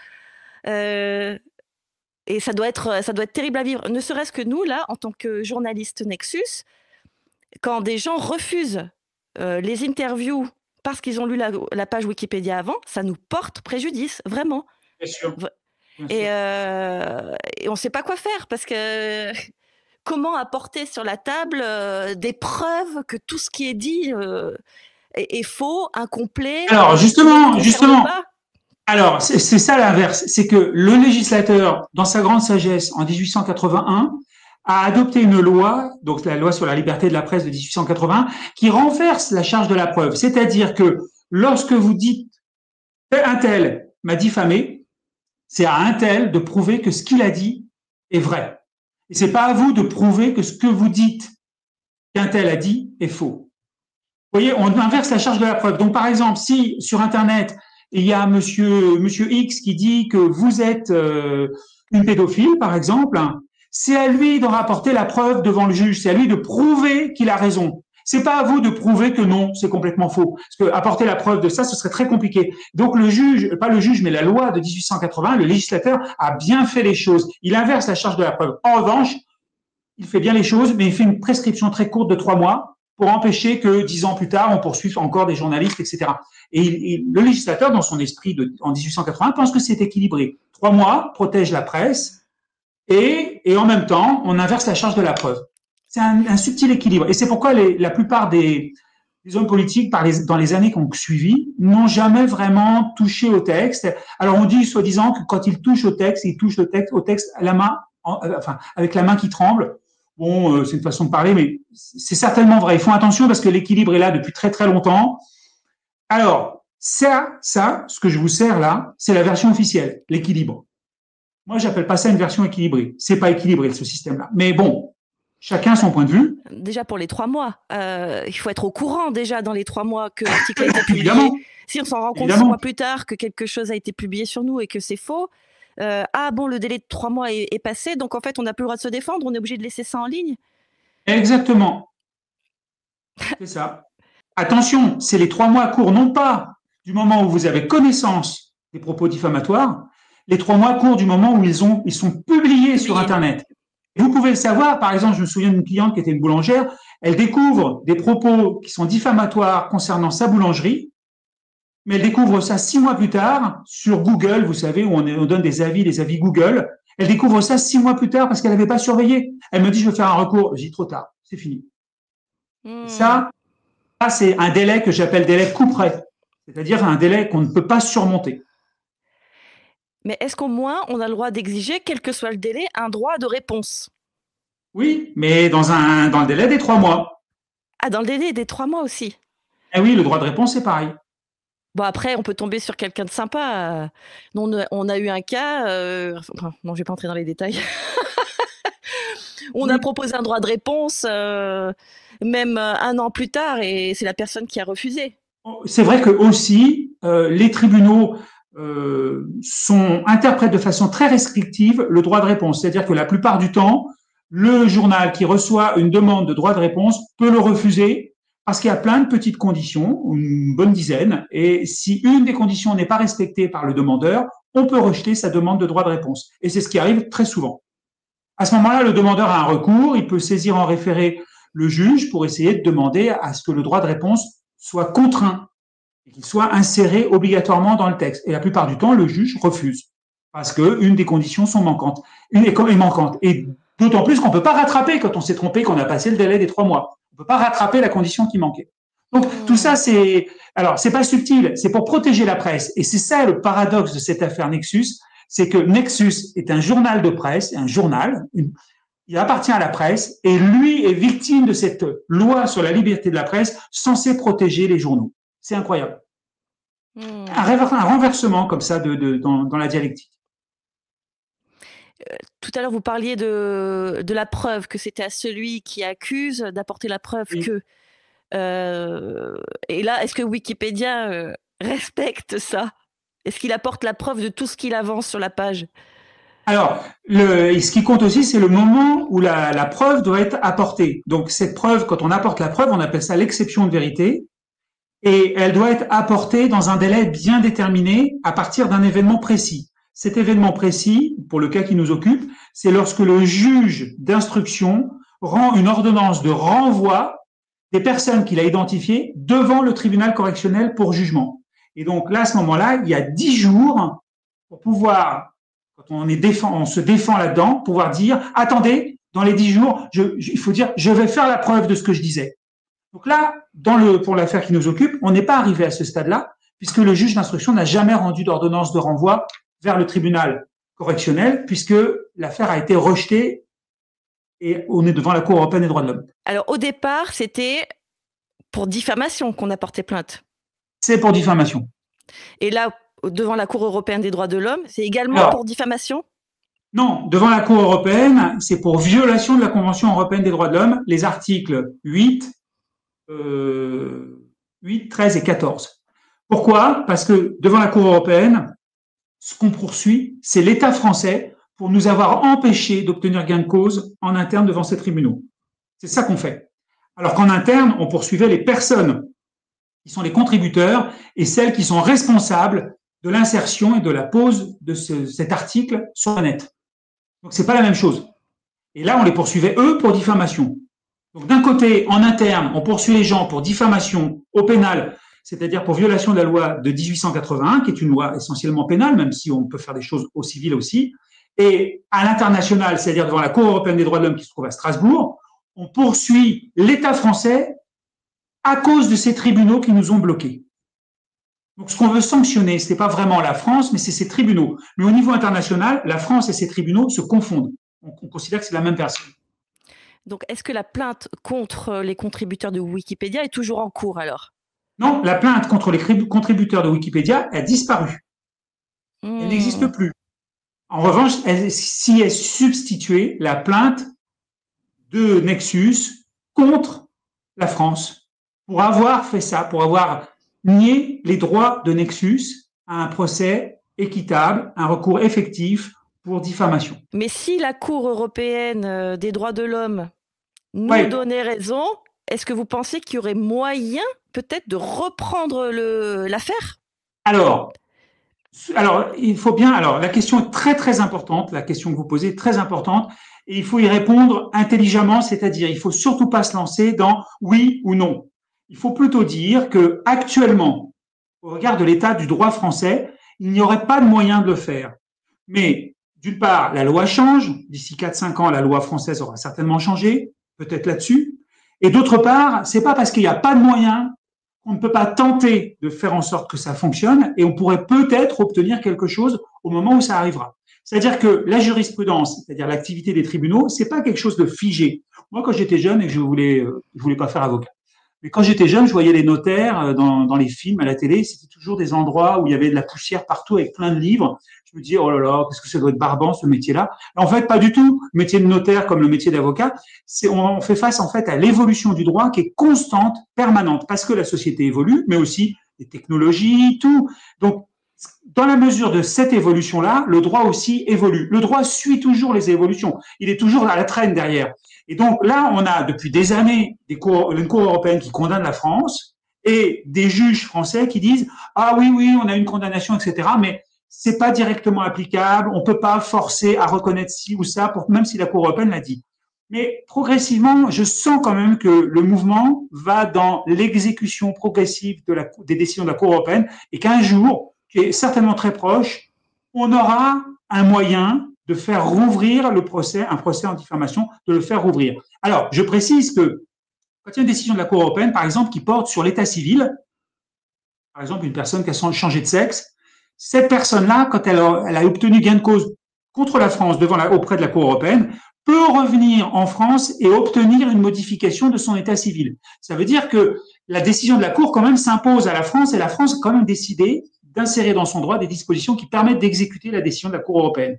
et ça doit être terrible à vivre. Ne serait-ce que nous, là, en tant que journalistes Nexus, quand des gens refusent les interviews parce qu'ils ont lu la page Wikipédia avant, ça nous porte préjudice, vraiment. Bien sûr. Bien et, sûr. Et on ne sait pas quoi faire parce que comment apporter sur la table des preuves que tout ce qui est dit est faux, incomplet. Alors justement. Alors, c'est ça l'inverse. C'est que le législateur, dans sa grande sagesse, en 1881, a adopté une loi, donc la loi sur la liberté de la presse de 1881, qui renverse la charge de la preuve. C'est-à-dire que lorsque vous dites un tel m'a diffamé, c'est à un tel de prouver que ce qu'il a dit est vrai. Et c'est pas à vous de prouver que ce que vous dites qu'un tel a dit est faux. Vous voyez, on inverse la charge de la preuve. Donc, par exemple, si sur Internet, il y a monsieur X qui dit que vous êtes une pédophile, par exemple, c'est à lui d'en rapporter la preuve devant le juge. C'est à lui de prouver qu'il a raison. C'est pas à vous de prouver que non, c'est complètement faux. Parce que apporter la preuve de ça, ce serait très compliqué. Donc le juge, pas le juge, mais la loi de 1880, le législateur a bien fait les choses. Il inverse la charge de la preuve. En revanche, il fait bien les choses, mais il fait une prescription très courte de 3 mois pour empêcher que 10 ans plus tard, on poursuive encore des journalistes, etc. Et le législateur, dans son esprit en 1880, pense que c'est équilibré. 3 mois protègent la presse et en même temps, on inverse la charge de la preuve. C'est un subtil équilibre. Et c'est pourquoi la plupart des hommes politiques, dans les années qui ont suivi, n'ont jamais vraiment touché au texte. Alors on dit soi-disant que quand ils touchent au texte, ils touchent au texte à la main, avec la main qui tremble. Bon, c'est une façon de parler, mais c'est certainement vrai. Ils font attention parce que l'équilibre est là depuis très très longtemps. Alors, ça, ce que je vous sers là, c'est la version officielle, l'équilibre. Moi, j'appelle pas ça une version équilibrée. C'est pas équilibré, ce système-là. Mais bon, chacun son point de vue. Déjà pour les 3 mois, il faut être au courant déjà dans les 3 mois que l'article a été publié. Évidemment. Si on s'en rend compte 6 mois plus tard que quelque chose a été publié sur nous et que c'est faux, ah bon, le délai de 3 mois est passé, donc en fait on n'a plus le droit de se défendre, on est obligé de laisser ça en ligne. Exactement. C'est ça. Attention, c'est les 3 mois courts, non pas du moment où vous avez connaissance des propos diffamatoires, les 3 mois courts du moment où ils sont publiés sur Internet. Et vous pouvez le savoir, par exemple, je me souviens d'une cliente qui était une boulangère, elle découvre des propos qui sont diffamatoires concernant sa boulangerie, mais elle découvre ça 6 mois plus tard sur Google, vous savez, où on donne des avis Google. Elle découvre ça 6 mois plus tard parce qu'elle n'avait pas surveillé. Elle me dit, je veux faire un recours. Je dis, trop tard, c'est fini. Ça, c'est un délai que j'appelle délai couperet, c'est-à-dire un délai qu'on ne peut pas surmonter. Mais est-ce qu'au moins, on a le droit d'exiger, quel que soit le délai, un droit de réponse? Oui, mais dans le délai des 3 mois. Ah, dans le délai des 3 mois aussi? Eh oui, le droit de réponse, c'est pareil. Bon, après, on peut tomber sur quelqu'un de sympa. On a eu un cas... non, je ne vais pas entrer dans les détails. On a proposé un droit de réponse, même 1 an plus tard, et c'est la personne qui a refusé. C'est vrai que aussi, les tribunaux interprètent de façon très restrictive le droit de réponse. C'est-à-dire que la plupart du temps, le journal qui reçoit une demande de droit de réponse peut le refuser parce qu'il y a plein de petites conditions, une bonne dizaine, et si une des conditions n'est pas respectée par le demandeur, on peut rejeter sa demande de droit de réponse. Et c'est ce qui arrive très souvent. À ce moment-là, le demandeur a un recours, il peut saisir en référé le juge pour essayer de demander à ce que le droit de réponse soit contraint et qu'il soit inséré obligatoirement dans le texte. Et la plupart du temps, le juge refuse parce qu'une des conditions sont manquantes. Et d'autant plus qu'on ne peut pas rattraper quand on s'est trompé, qu'on a passé le délai des 3 mois. On ne peut pas rattraper la condition qui manquait. Donc, tout ça, c'est pas subtil, c'est pour protéger la presse. Et c'est ça le paradoxe de cette affaire Nexus, c'est que Nexus est un journal de presse, il appartient à la presse, et lui est victime de cette loi sur la liberté de la presse censée protéger les journaux. C'est incroyable. Un renversement comme ça dans la dialectique. Tout à l'heure, vous parliez de la preuve, que c'était à celui qui accuse d'apporter la preuve que... et là, est-ce que Wikipédia respecte ça? Est-ce qu'il apporte la preuve de tout ce qu'il avance sur la page? Alors, ce qui compte aussi, c'est le moment où la preuve doit être apportée. Donc, cette preuve, quand on apporte la preuve, on appelle ça l'exception de vérité, et elle doit être apportée dans un délai bien déterminé à partir d'un événement précis. Cet événement précis, pour le cas qui nous occupe, c'est lorsque le juge d'instruction rend une ordonnance de renvoi des personnes qu'il a identifiées devant le tribunal correctionnel pour jugement. Et donc là, à ce moment-là, il y a 10 jours pour pouvoir, quand on se défend là-dedans, pouvoir dire, attendez, dans les 10 jours, il faut dire, je vais faire la preuve de ce que je disais. Donc là, pour l'affaire qui nous occupe, on n'est pas arrivé à ce stade-là, puisque le juge d'instruction n'a jamais rendu d'ordonnance de renvoi vers le tribunal correctionnel, puisque l'affaire a été rejetée et on est devant la Cour européenne des droits de l'homme. Alors, au départ, c'était pour diffamation qu'on a porté plainte. C'est pour diffamation. Et là, devant la Cour européenne des droits de l'homme, c'est également pour diffamation? Non, devant la Cour européenne, c'est pour violation de la Convention européenne des droits de l'homme, les articles 8, 13 et 14. Pourquoi? Parce que devant la Cour européenne, ce qu'on poursuit, c'est l'État français pour nous avoir empêchés d'obtenir gain de cause en interne devant ces tribunaux. C'est ça qu'on fait. Alors qu'en interne, on poursuivait les personnes qui sont les contributeurs et celles qui sont responsables de l'insertion et de la pose de cet article sur le net. Donc, c'est pas la même chose. Et là, on les poursuivait, eux, pour diffamation. Donc, d'un côté, en interne, on poursuit les gens pour diffamation au pénal, c'est-à-dire pour violation de la loi de 1881, qui est une loi essentiellement pénale, même si on peut faire des choses au civil aussi. Et à l'international, c'est-à-dire devant la Cour européenne des droits de l'homme qui se trouve à Strasbourg, on poursuit l'État français à cause de ces tribunaux qui nous ont bloqués. Donc, ce qu'on veut sanctionner, ce n'est pas vraiment la France, mais c'est ces tribunaux. Mais au niveau international, la France et ces tribunaux se confondent. On considère que c'est la même personne. Donc, est-ce que la plainte contre les contributeurs de Wikipédia est toujours en cours alors? Non, la plainte contre les contributeurs de Wikipédia a disparu. Elle n'existe plus. En revanche, s'y est substituée la plainte de Nexus contre la France pour avoir fait ça, pour avoir nié les droits de Nexus à un procès équitable, un recours effectif pour diffamation. Mais si la Cour européenne des droits de l'homme nous donnait raison, est-ce que vous pensez qu'il y aurait moyen peut-être de reprendre l'affaire? Alors, il faut bien. Alors, la question est très très importante. La question que vous posez est très importante et il faut y répondre intelligemment, c'est-à-dire il faut surtout pas se lancer dans oui ou non. Il faut plutôt dire que actuellement, au regard de l'état du droit français, il n'y aurait pas de moyen de le faire. Mais d'une part, la loi change. D'ici 4-5 ans, la loi française aura certainement changé, peut-être là-dessus. Et d'autre part, c'est pas parce qu'il n'y a pas de moyens qu'on ne peut pas tenter de faire en sorte que ça fonctionne et on pourrait peut-être obtenir quelque chose au moment où ça arrivera. C'est-à-dire que la jurisprudence, c'est-à-dire l'activité des tribunaux, c'est pas quelque chose de figé. Moi, quand j'étais jeune et que je voulais pas faire avocat, mais quand j'étais jeune, je voyais les notaires dans les films, à la télé, c'était toujours des endroits où il y avait de la poussière partout avec plein de livres. Je me disais, oh là là, qu'est-ce que ça doit être barbant, ce métier-là. En fait, pas du tout. Le métier de notaire, comme le métier d'avocat, on fait face, en fait, à l'évolution du droit qui est constante, permanente, parce que la société évolue, mais aussi les technologies, tout. Donc, dans la mesure de cette évolution-là, le droit aussi évolue. Le droit suit toujours les évolutions. Il est toujours à la traîne derrière. Et donc là, on a depuis des années une cour européenne qui condamne la France et des juges français qui disent « Ah oui, on a une condamnation, etc. » Mais c'est pas directement applicable. On peut pas forcer à reconnaître ci ou ça, même si la Cour européenne l'a dit. Mais progressivement, je sens quand même que le mouvement va dans l'exécution progressive des décisions de la Cour européenne et qu'un jour, qui est certainement très proche, on aura un moyen de faire rouvrir un procès en diffamation, de le faire rouvrir. Alors, je précise que quand il y a une décision de la Cour européenne, par exemple, qui porte sur l'état civil, par exemple, une personne qui a changé de sexe, cette personne-là, quand elle a obtenu gain de cause contre la France auprès de la Cour européenne, peut revenir en France et obtenir une modification de son état civil. Ça veut dire que la décision de la Cour, quand même, s'impose à la France et la France a quand même décidé d'insérer dans son droit des dispositions qui permettent d'exécuter la décision de la Cour européenne.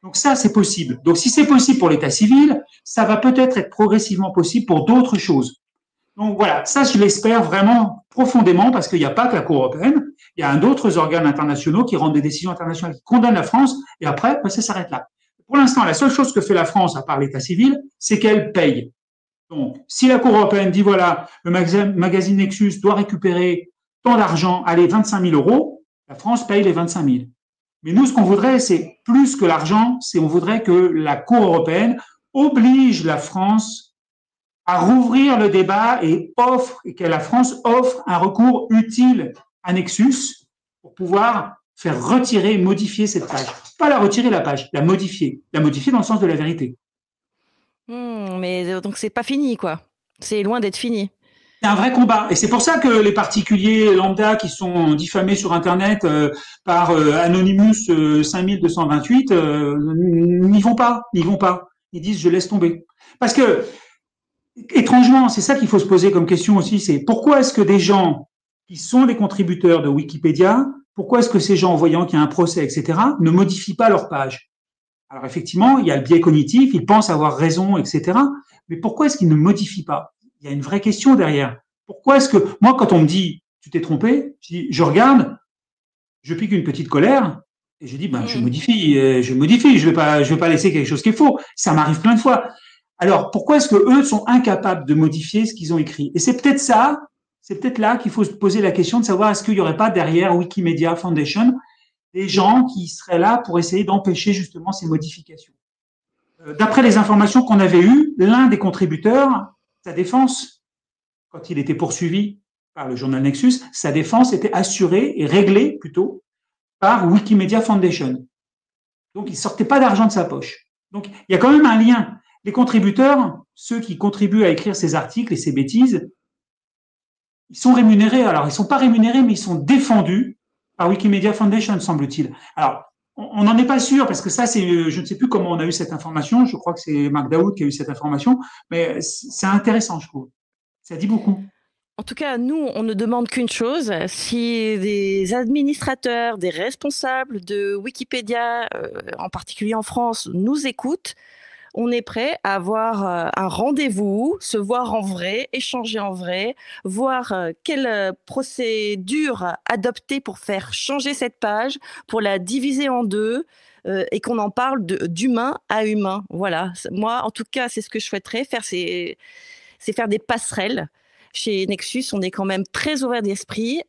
Donc ça, c'est possible. Donc si c'est possible pour l'état civil, ça va peut-être être progressivement possible pour d'autres choses. Donc voilà, ça, je l'espère vraiment profondément parce qu'il n'y a pas que la Cour européenne, il y a d'autres organes internationaux qui rendent des décisions internationales qui condamnent la France et après, ça s'arrête là. Pour l'instant, la seule chose que fait la France, à part l'état civil, c'est qu'elle paye. Donc, si la Cour européenne dit voilà, le magazine Nexus doit récupérer tant d'argent, allez, 25 000 euros, la France paye les 25 000. Mais nous, ce qu'on voudrait, c'est plus que l'argent, on voudrait que la Cour européenne oblige la France à rouvrir le débat et que la France offre un recours utile à Nexus pour pouvoir faire retirer, modifier cette page. Pas la retirer la page, la modifier. La modifier dans le sens de la vérité. Mais donc c'est pas fini, quoi. C'est loin d'être fini. C'est un vrai combat. Et c'est pour ça que les particuliers lambda qui sont diffamés sur Internet par Anonymous 5228 n'y vont pas. Ils disent je laisse tomber. Parce que, étrangement, c'est ça qu'il faut se poser comme question aussi, c'est pourquoi est-ce que des gens qui sont des contributeurs de Wikipédia, pourquoi est-ce que ces gens, en voyant qu'il y a un procès, etc., ne modifient pas leur page? Alors effectivement, il y a le biais cognitif, ils pensent avoir raison, etc. Mais pourquoi est-ce qu'ils ne modifient pas? Il y a une vraie question derrière. Pourquoi est-ce que, moi, quand on me dit, tu t'es trompé, je regarde, je pique une petite colère, et je dis, je modifie, je vais pas laisser quelque chose qui est faux. Ça m'arrive plein de fois. Alors, pourquoi est-ce que eux sont incapables de modifier ce qu'ils ont écrit? Et c'est peut-être là qu'il faut se poser la question de savoir est-ce qu'il n'y aurait pas derrière Wikimedia Foundation des gens qui seraient là pour essayer d'empêcher justement ces modifications. D'après les informations qu'on avait eues, l'un des contributeurs, sa défense, quand il était poursuivi par le journal Nexus, sa défense était assurée et réglée plutôt par Wikimedia Foundation. Donc, il ne sortait pas d'argent de sa poche. Donc, il y a quand même un lien. Les contributeurs, ceux qui contribuent à écrire ces articles et ces bêtises, ils sont rémunérés. Alors, ils ne sont pas rémunérés, mais ils sont défendus par Wikimedia Foundation, semble-t-il. Alors, on n'en est pas sûr, parce que ça, je ne sais plus comment on a eu cette information. Je crois que c'est Marc Daoud qui a eu cette information, mais c'est intéressant, je trouve. Ça dit beaucoup. En tout cas, nous, on ne demande qu'une chose. Si des administrateurs, des responsables de Wikipédia, en particulier en France, nous écoutent, on est prêt à avoir un rendez-vous, se voir en vrai, échanger en vrai, voir quelle procédure adopter pour faire changer cette page, pour la diviser en deux, et qu'on en parle d'humain à humain. Voilà. Moi, en tout cas, c'est ce que je souhaiterais faire, c'est faire des passerelles. Chez Nexus, on est quand même très ouvert d'esprit.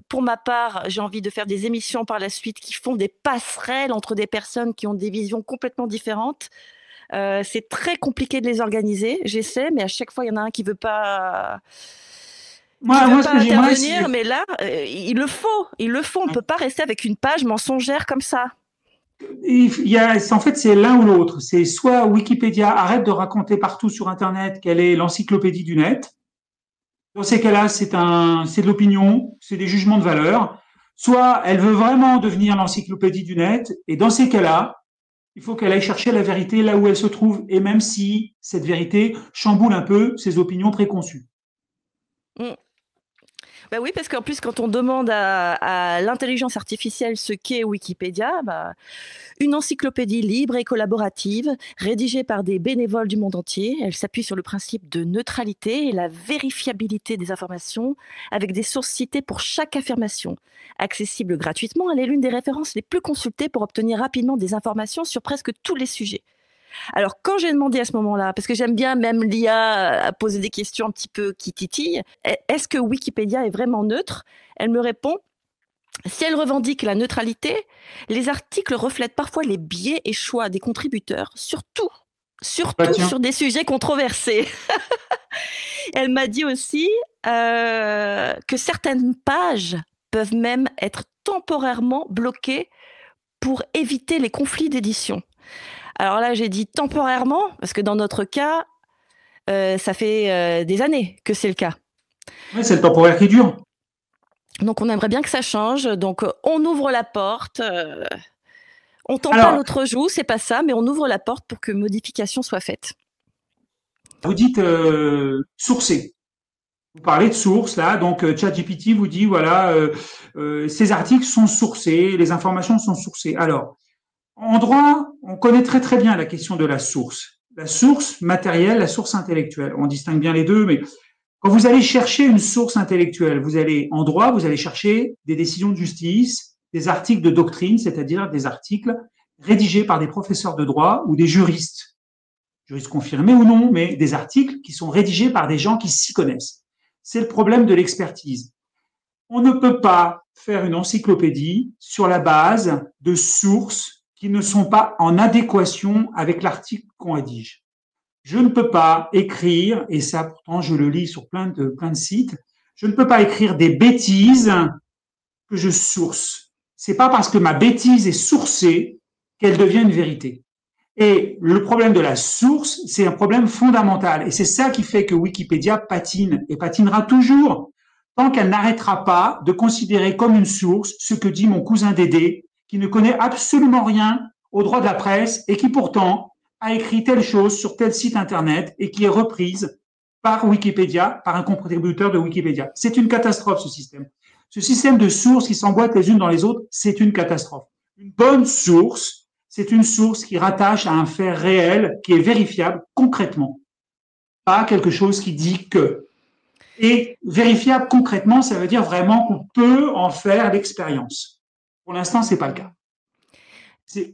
Pour ma part, j'ai envie de faire des émissions par la suite qui font des passerelles entre des personnes qui ont des visions complètement différentes. C'est très compliqué de les organiser. J'essaie, mais à chaque fois, il y en a un qui veut pas. Moi, intervenir, mais là, il le faut. On ne peut pas rester avec une page mensongère comme ça. En fait, c'est l'un ou l'autre. C'est soit Wikipédia arrête de raconter partout sur Internet qu'elle est l'encyclopédie du net. Dans ces cas-là, c'est de l'opinion, c'est des jugements de valeur. Soit elle veut vraiment devenir l'encyclopédie du net, et dans ces cas-là, il faut qu'elle aille chercher la vérité là où elle se trouve, et même si cette vérité chamboule un peu ses opinions préconçues. Ben oui, parce qu'en plus, quand on demande à l'intelligence artificielle ce qu'est Wikipédia, une encyclopédie libre et collaborative, rédigée par des bénévoles du monde entier, elle s'appuie sur le principe de neutralité et la vérifiabilité des informations, avec des sources citées pour chaque affirmation. Accessible gratuitement, elle est l'une des références les plus consultées pour obtenir rapidement des informations sur presque tous les sujets. Alors, quand j'ai demandé à ce moment-là, parce que j'aime bien même l'IA à poser des questions un petit peu qui titillent, est-ce que Wikipédia est vraiment neutre? Elle me répond, si elle revendique la neutralité, les articles reflètent parfois les biais et choix des contributeurs, surtout sur des sujets controversés. Elle m'a dit aussi que certaines pages peuvent même être temporairement bloquées pour éviter les conflits d'édition. Alors là, j'ai dit temporairement, parce que dans notre cas, ça fait des années que c'est le cas. Oui, c'est le temporaire qui dure. Donc, on aimerait bien que ça change. Donc, on ouvre la porte. On tend pas l'autre joue, c'est pas ça, mais on ouvre la porte pour que modification soit faite. Vous dites sourcer. Vous parlez de sources, là. Donc, ChatGPT vous dit, voilà, ces articles sont sourcés, les informations sont sourcées. Alors, en droit, on connaît très très bien la question de la source. La source matérielle, la source intellectuelle. On distingue bien les deux, mais Quand vous allez chercher une source intellectuelle, vous allez en droit, vous allez chercher des décisions de justice, des articles de doctrine, c'est-à-dire des articles rédigés par des professeurs de droit ou des juristes confirmés ou non, mais des articles qui sont rédigés par des gens qui s'y connaissent. C'est le problème de l'expertise. On ne peut pas faire une encyclopédie sur la base de sources qui ne sont pas en adéquation avec l'article qu'on rédige. Je ne peux pas écrire, et ça pourtant je le lis sur plein de sites, je ne peux pas écrire des bêtises que je source. C'est pas parce que ma bêtise est sourcée qu'elle devient une vérité. Et le problème de la source, c'est un problème fondamental. Et c'est ça qui fait que Wikipédia patine et patinera toujours tant qu'elle n'arrêtera pas de considérer comme une source ce que dit mon cousin Dédé, qui ne connaît absolument rien au droit de la presse et qui pourtant a écrit telle chose sur tel site internet et qui est reprise par Wikipédia, par un contributeur de Wikipédia. C'est une catastrophe, ce système. Ce système de sources qui s'emboîtent les unes dans les autres, c'est une catastrophe. Une bonne source, c'est une source qui rattache à un fait réel, qui est vérifiable concrètement, pas quelque chose qui dit que. Et vérifiable concrètement, ça veut dire vraiment qu'on peut en faire l'expérience. Pour l'instant, c'est pas le cas.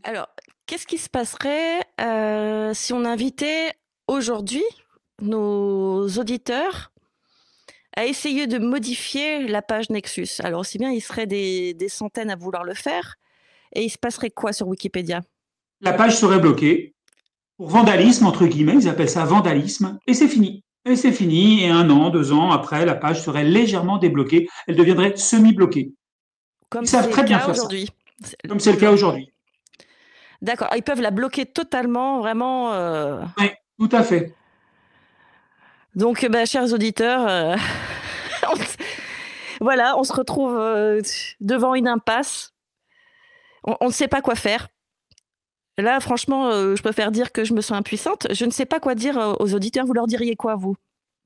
Alors, qu'est-ce qui se passerait si on invitait aujourd'hui nos auditeurs à essayer de modifier la page Nexus? Alors, aussi bien, il serait des centaines à vouloir le faire, et il se passerait quoi sur Wikipédia? La page serait bloquée pour vandalisme, entre guillemets, ils appellent ça vandalisme, et c'est fini. Et c'est fini, et 1 an, 2 ans après, la page serait légèrement débloquée, elle deviendrait semi-bloquée. Comme c'est le cas aujourd'hui. Comme c'est le cas aujourd'hui. D'accord, ils peuvent la bloquer totalement, vraiment. Oui, tout à fait. Donc, chers auditeurs, voilà, on se retrouve devant une impasse. On ne sait pas quoi faire. Là, franchement, je préfère dire que je me sens impuissante. Je ne sais pas quoi dire aux auditeurs. Vous leur diriez quoi, vous?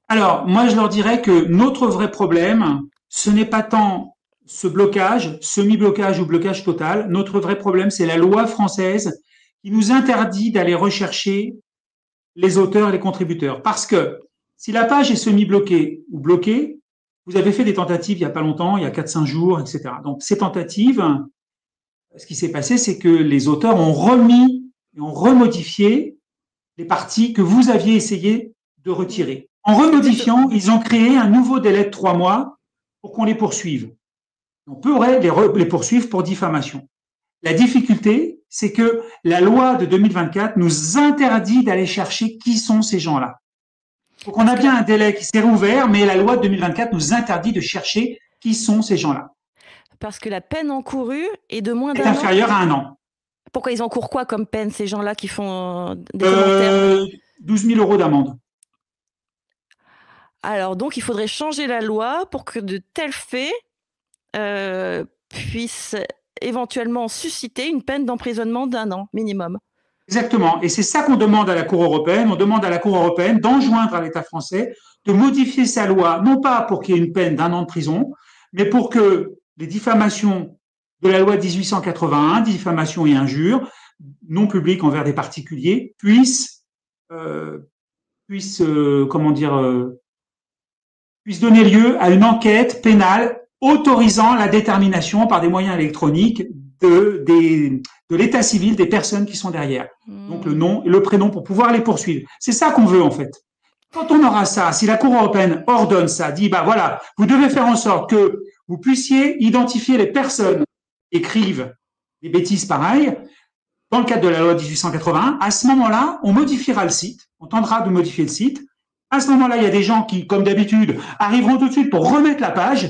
Alors, moi, je leur dirais que notre vrai problème, ce n'est pas tant ce blocage, semi-blocage ou blocage total. Notre vrai problème, c'est la loi française qui nous interdit d'aller rechercher les auteurs et les contributeurs. Parce que si la page est semi-bloquée ou bloquée, vous avez fait des tentatives il n'y a pas longtemps, il y a 4-5 jours, etc. Donc, ces tentatives, ce qui s'est passé, c'est que les auteurs ont remis et ont remodifié les parties que vous aviez essayé de retirer. En remodifiant, ils ont créé un nouveau délai de 3 mois pour qu'on les poursuive. On pourrait les poursuivre pour diffamation. La difficulté, c'est que la loi de 2024 nous interdit d'aller chercher qui sont ces gens-là. Donc on a bien un délai qui s'est rouvert, mais la loi de 2024 nous interdit de chercher qui sont ces gens-là. Parce que la peine encourue est de moins d'un an. Est inférieure à 1 an. Pourquoi ils encourent quoi comme peine, ces gens-là qui font des commentaires? 12 000 € d'amende. Alors, donc, il faudrait changer la loi pour que de tels faits puissent éventuellement susciter une peine d'emprisonnement d'1 an minimum. Exactement. Et c'est ça qu'on demande à la Cour européenne. On demande à la Cour européenne d'enjoindre à l'État français de modifier sa loi, non pas pour qu'il y ait une peine d'1 an de prison, mais pour que les diffamations de la loi 1881, diffamation et injures, non publiques envers des particuliers, puissent donner lieu à une enquête pénale autorisant la détermination par des moyens électroniques de l'état civil des personnes qui sont derrière. Donc le nom et le prénom pour pouvoir les poursuivre. C'est ça qu'on veut en fait. Quand on aura ça, si la Cour européenne ordonne ça, dit bah voilà, vous devez faire en sorte que vous puissiez identifier les personnes qui écrivent des bêtises pareilles, dans le cadre de la loi 1881, à ce moment-là, on modifiera le site, on tentera de modifier le site. À ce moment-là, il y a des gens qui, comme d'habitude, arriveront tout de suite pour remettre la page.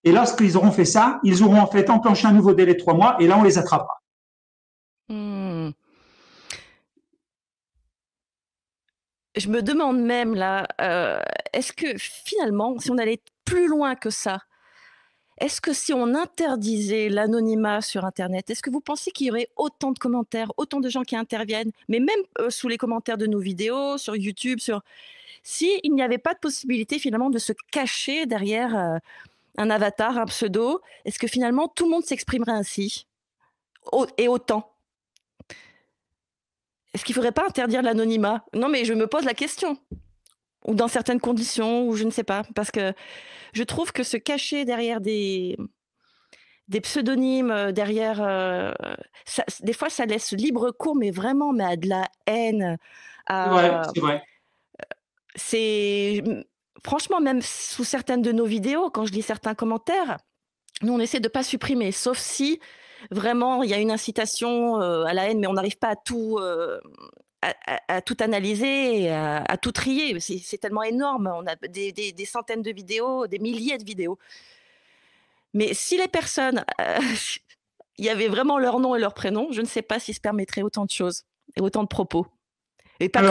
Et lorsqu'ils auront fait ça, ils auront en fait enclenché un nouveau délai de 3 mois et là, on les attrapera. Je me demande même là, est-ce que finalement, si on allait plus loin que ça, est-ce que si on interdisait l'anonymat sur Internet, est-ce que vous pensez qu'il y aurait autant de commentaires, autant de gens qui interviennent, mais même sous les commentaires de nos vidéos, sur YouTube, s'il n'y avait pas de possibilité finalement de se cacher derrière un avatar, un pseudo, est-ce que finalement tout le monde s'exprimerait ainsi et autant? Est-ce qu'il ne faudrait pas interdire l'anonymat? Non, mais je me pose la question. ou dans certaines conditions, ou je ne sais pas. Parce que je trouve que se cacher derrière des pseudonymes, derrière... des fois, ça laisse libre cours, mais vraiment, mais à de la haine. C'est vrai. C'est... Franchement, même sous certaines de nos vidéos, quand je lis certains commentaires, nous, on essaie de ne pas supprimer, sauf si vraiment il y a une incitation à la haine, mais on n'arrive pas à tout... À tout analyser et à tout trier. C'est tellement énorme. On a des centaines de vidéos, des milliers de vidéos. Mais si les personnes, il y avait vraiment leur nom et leur prénom, je ne sais pas s'ils se permettraient autant de choses et autant de propos. Et pas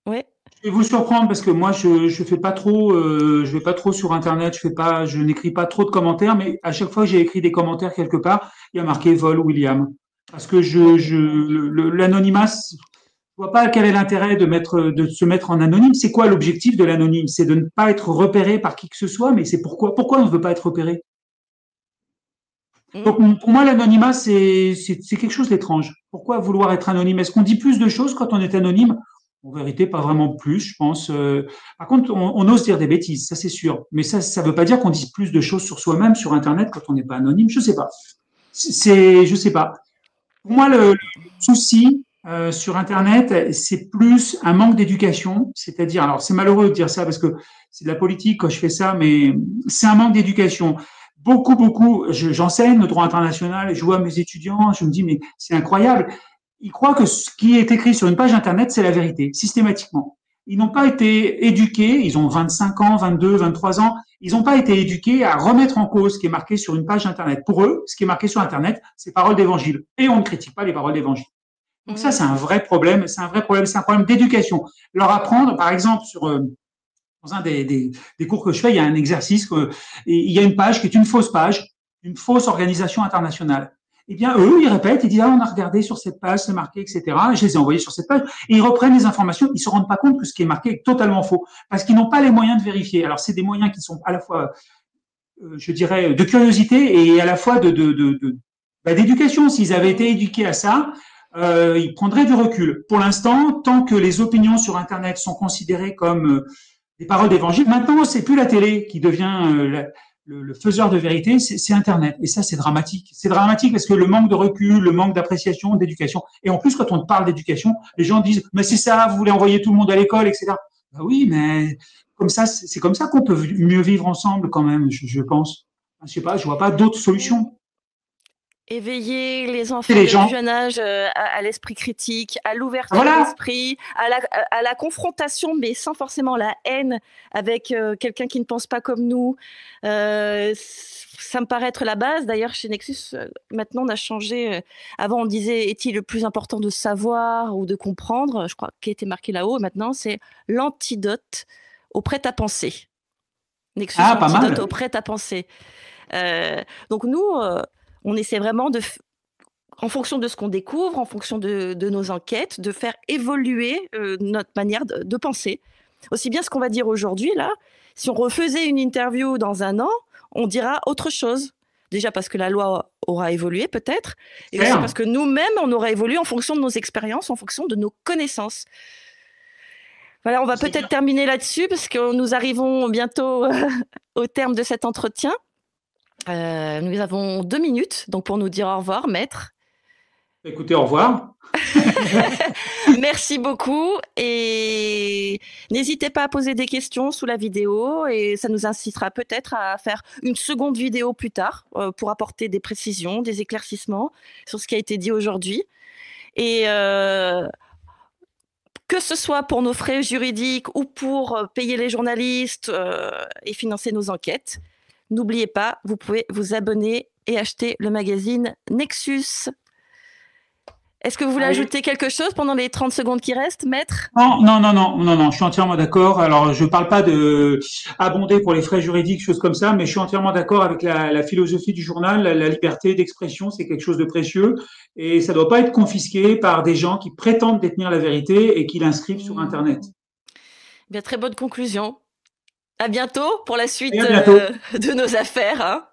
ouais. Je vais vous surprendre parce que moi, je fais pas trop, je vais pas trop sur Internet, je n'écris pas trop de commentaires, mais à chaque fois que j'ai écrit des commentaires quelque part, il y a marqué Vol William. Parce que l'anonymat, je vois pas quel est l'intérêt de se mettre en anonyme. C'est quoi l'objectif de l'anonyme? C'est de ne pas être repéré par qui que ce soit, mais c'est pourquoi on ne veut pas être repéré? Donc, pour moi, l'anonymat, c'est quelque chose d'étrange. Pourquoi vouloir être anonyme? Est-ce qu'on dit plus de choses quand on est anonyme? En vérité, pas vraiment plus, je pense. Par contre, on ose dire des bêtises, ça c'est sûr. Mais ça veut pas dire qu'on dise plus de choses sur soi-même sur Internet quand on n'est pas anonyme. Je sais pas. Je sais pas. Pour moi, le souci sur Internet, c'est plus un manque d'éducation. C'est-à-dire, alors c'est malheureux de dire ça parce que c'est de la politique quand je fais ça, mais c'est un manque d'éducation. Beaucoup, j'enseigne le droit international et je vois mes étudiants, je me dis, mais c'est incroyable. Ils croient que ce qui est écrit sur une page Internet, c'est la vérité, systématiquement. Ils n'ont pas été éduqués, ils ont 25 ans, 22, 23 ans, ils n'ont pas été éduqués à remettre en cause ce qui est marqué sur une page Internet. Pour eux, ce qui est marqué sur Internet, c'est paroles d'évangile. Et on ne critique pas les paroles d'évangile. Donc ça, c'est un vrai problème, c'est un problème d'éducation. Leur apprendre, par exemple, dans un des cours que je fais, il y a un exercice, il y a une page qui est une fausse page, une fausse organisation internationale. Eh bien, eux, ils répètent, ils disent, on a regardé sur cette page, c'est marqué, etc. Je les ai envoyés sur cette page, et ils reprennent les informations, ils se rendent pas compte que ce qui est marqué est totalement faux, parce qu'ils n'ont pas les moyens de vérifier. Alors, c'est des moyens qui sont à la fois, je dirais, de curiosité et à la fois d'éducation. S'ils avaient été éduqués à ça, ils prendraient du recul. Pour l'instant, tant que les opinions sur Internet sont considérées comme des paroles d'évangile, maintenant, c'est plus la télé qui devient le faiseur de vérité, c'est Internet. Et ça, c'est dramatique. C'est dramatique parce que le manque de recul, le manque d'appréciation, d'éducation. Et en plus, quand on parle d'éducation, les gens disent, mais c'est ça, vous voulez envoyer tout le monde à l'école, etc. Ben oui, mais comme ça, c'est comme ça qu'on peut mieux vivre ensemble quand même, je pense. Je sais pas, je vois pas d'autres solutions. Éveiller les enfants de plus jeune âge à l'esprit critique, à l'ouverture d'esprit, à la confrontation, mais sans forcément la haine avec quelqu'un qui ne pense pas comme nous. Ça me paraît être la base. D'ailleurs, chez Nexus, maintenant, on a changé. Avant, on disait, est-il le plus important de savoir ou de comprendre? Je crois qu'il était marqué là-haut. Maintenant, c'est l'antidote au prêt-à-penser. Nexus, l'antidote au prêt-à-penser. Donc, nous... on essaie vraiment en fonction de ce qu'on découvre, en fonction de nos enquêtes, de faire évoluer notre manière de penser. Aussi bien ce qu'on va dire aujourd'hui, là, si on refaisait une interview dans un an, on dira autre chose. Déjà parce que la loi aura évolué peut-être, et aussi parce que nous-mêmes, on aura évolué en fonction de nos expériences, en fonction de nos connaissances. Voilà, on va peut-être terminer là-dessus parce que nous arrivons bientôt au terme de cet entretien. Nous avons 2 minutes donc pour nous dire au revoir, maître. Écoutez, au revoir. Merci beaucoup et n'hésitez pas à poser des questions sous la vidéo et ça nous incitera peut-être à faire une seconde vidéo plus tard pour apporter des précisions, des éclaircissements sur ce qui a été dit aujourd'hui. Et que ce soit pour nos frais juridiques ou pour payer les journalistes et financer nos enquêtes, n'oubliez pas, vous pouvez vous abonner et acheter le magazine Nexus. Est-ce que vous voulez ajouter quelque chose pendant les 30 secondes qui restent, maître? Non, je suis entièrement d'accord. Alors, je ne parle pas de abonder pour les frais juridiques, choses comme ça, mais je suis entièrement d'accord avec la philosophie du journal. La liberté d'expression, c'est quelque chose de précieux et ça ne doit pas être confisqué par des gens qui prétendent détenir la vérité et qui l'inscrivent sur Internet. Bien, très bonne conclusion. À bientôt pour la suite de nos affaires. Hein.